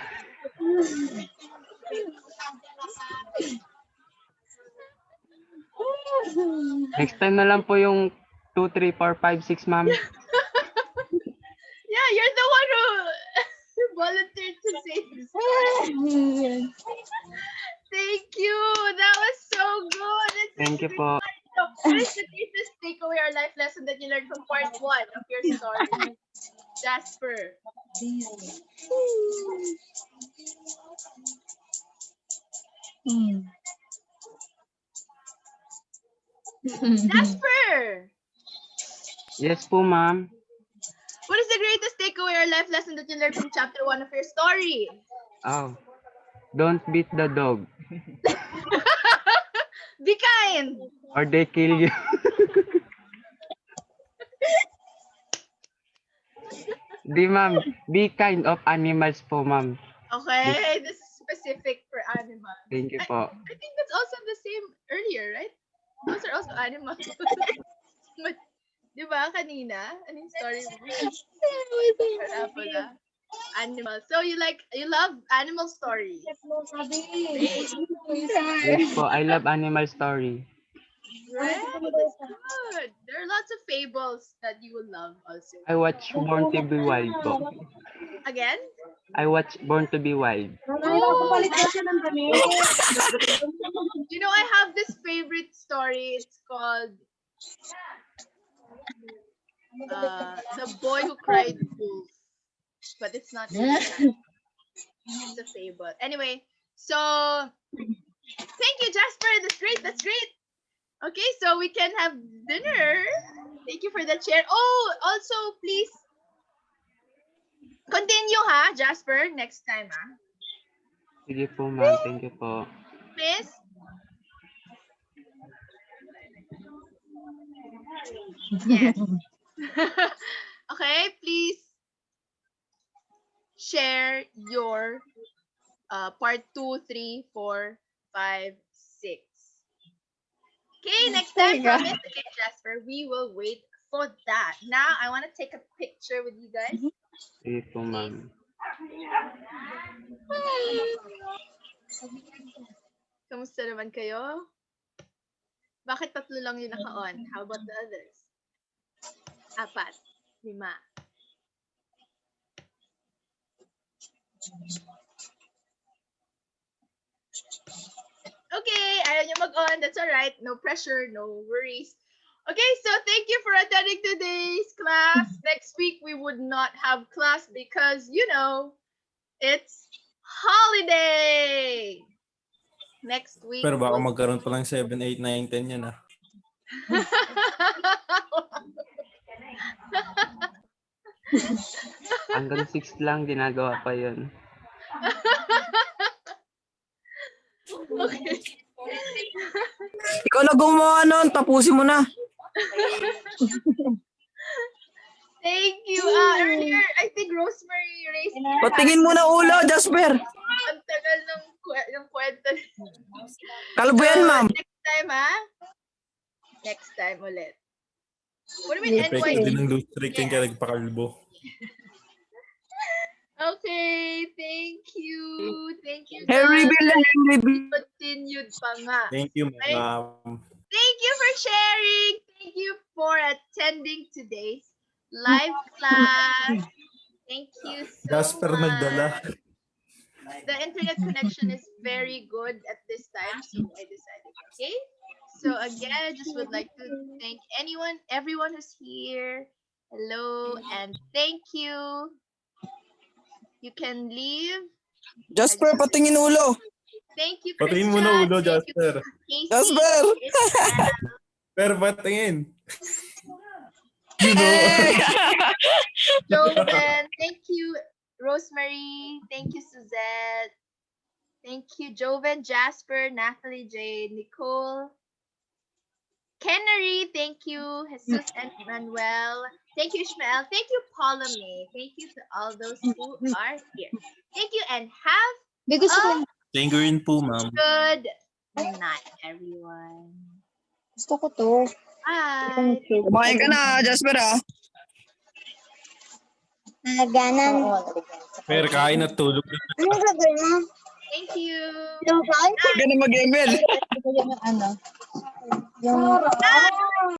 Next time na lang po yung 2, 3, 4, 5, 6, ma'am. Yeah, you're the one who volunteered to say this. Thank you. That was so good. Thank you po. So, what is the greatest takeaway or life lesson that you learned from part 1 of your story? Jasper. Jasper! Yes po, ma'am. What is the greatest takeaway or life lesson that you learned from chapter 1 of your story? Oh. Don't beat the dog. Be kind. Or they kill you. Di, ma'am. Be kind of animals po, ma'am. Okay, this is specific for animals. Thank you po. I think that's also the same earlier, right? Those are also animals. But, di ba, kanina? Anong story mo? Wala pala. Animals. So you love animal stories. Great. Yes po. I love animal story. Right? That's good. There are lots of fables that you will love also. I watch Born to be Wild po. Again? I watch Born to be Wild. You know, I have this favorite story. It's called The Boy Who Cried Wolf. But it's not really that. It's a fable. Anyway, so thank you, Jasper. That's great. Okay, so we can have dinner. Thank you for the chair. Oh, also, please continue, ha, Jasper, next time, ha. Sige po, ma'am. Thank you po. Miss? Yes. Okay, please share your part 2, 3, 4, 5, 6. Okay, next time, promise. Okay, Jasper, we will wait for that. Now, I want to take a picture with you guys. Sige po, ma'am. Kamusta naman kayo? Bakit 3 lang yung naka-on? How about the others? 4, 5. Okay, ayaw nyo mag-on. That's alright. No pressure, no worries. Okay, so thank you for attending today's class. Next week, we would not have class because, you know, it's holiday. Next week. Pero baka magkaroon pa lang 7, 8, 9, 10 yan ah. Hanggang 6 lang, ginagawa pa yun. Okay. Ikaw na gumawa nun, tapusin mo na. Thank you. Earlier, I think Rosemary raised Patingin mo na ulo, Jasper. ang tagal ng kwento. Kalbo yan, ma'am. Next time, ha? Next time ulit. What do you mean Epekto din ng NYC? loose streak yung kaya nagpakalbo. Okay, thank you. Thank you, Henry guys. Bill, Henry Bill. Continued pa nga. Thank you, Right? ma'am. Thank you for sharing. Thank you for attending today's live class. Thank you so Jasper nagdala. much. The internet connection is very good at this time, so I decided, okay? So again, I just would like to thank everyone who's here. Hello, and thank you. You can leave. Jasper, patingin ulo. Thank you, Patingin Christian. mo na ulo, Thank you, Jasper. Casey. Jasper! Pero patingin. You know. Joven. Thank you, Rosemary. Thank you, Suzette. Thank you, Joven, Jasper, Natalie, Jade, Nicole, Kennery. Thank you, Jesus and Manuel. Thank you, Ishmael. Thank you, Paula May. Thank you to all those who are here. Thank you, and have Because a Thank you rin po, ma'am. good night, everyone. gusto ko to. Bye. Kumain ka na, Jasper, ah. Naganan. Pero kain at tulog. Anong gagawin mo? Thank you. Yung Huwag ka na mag-ML. yung ano? Yung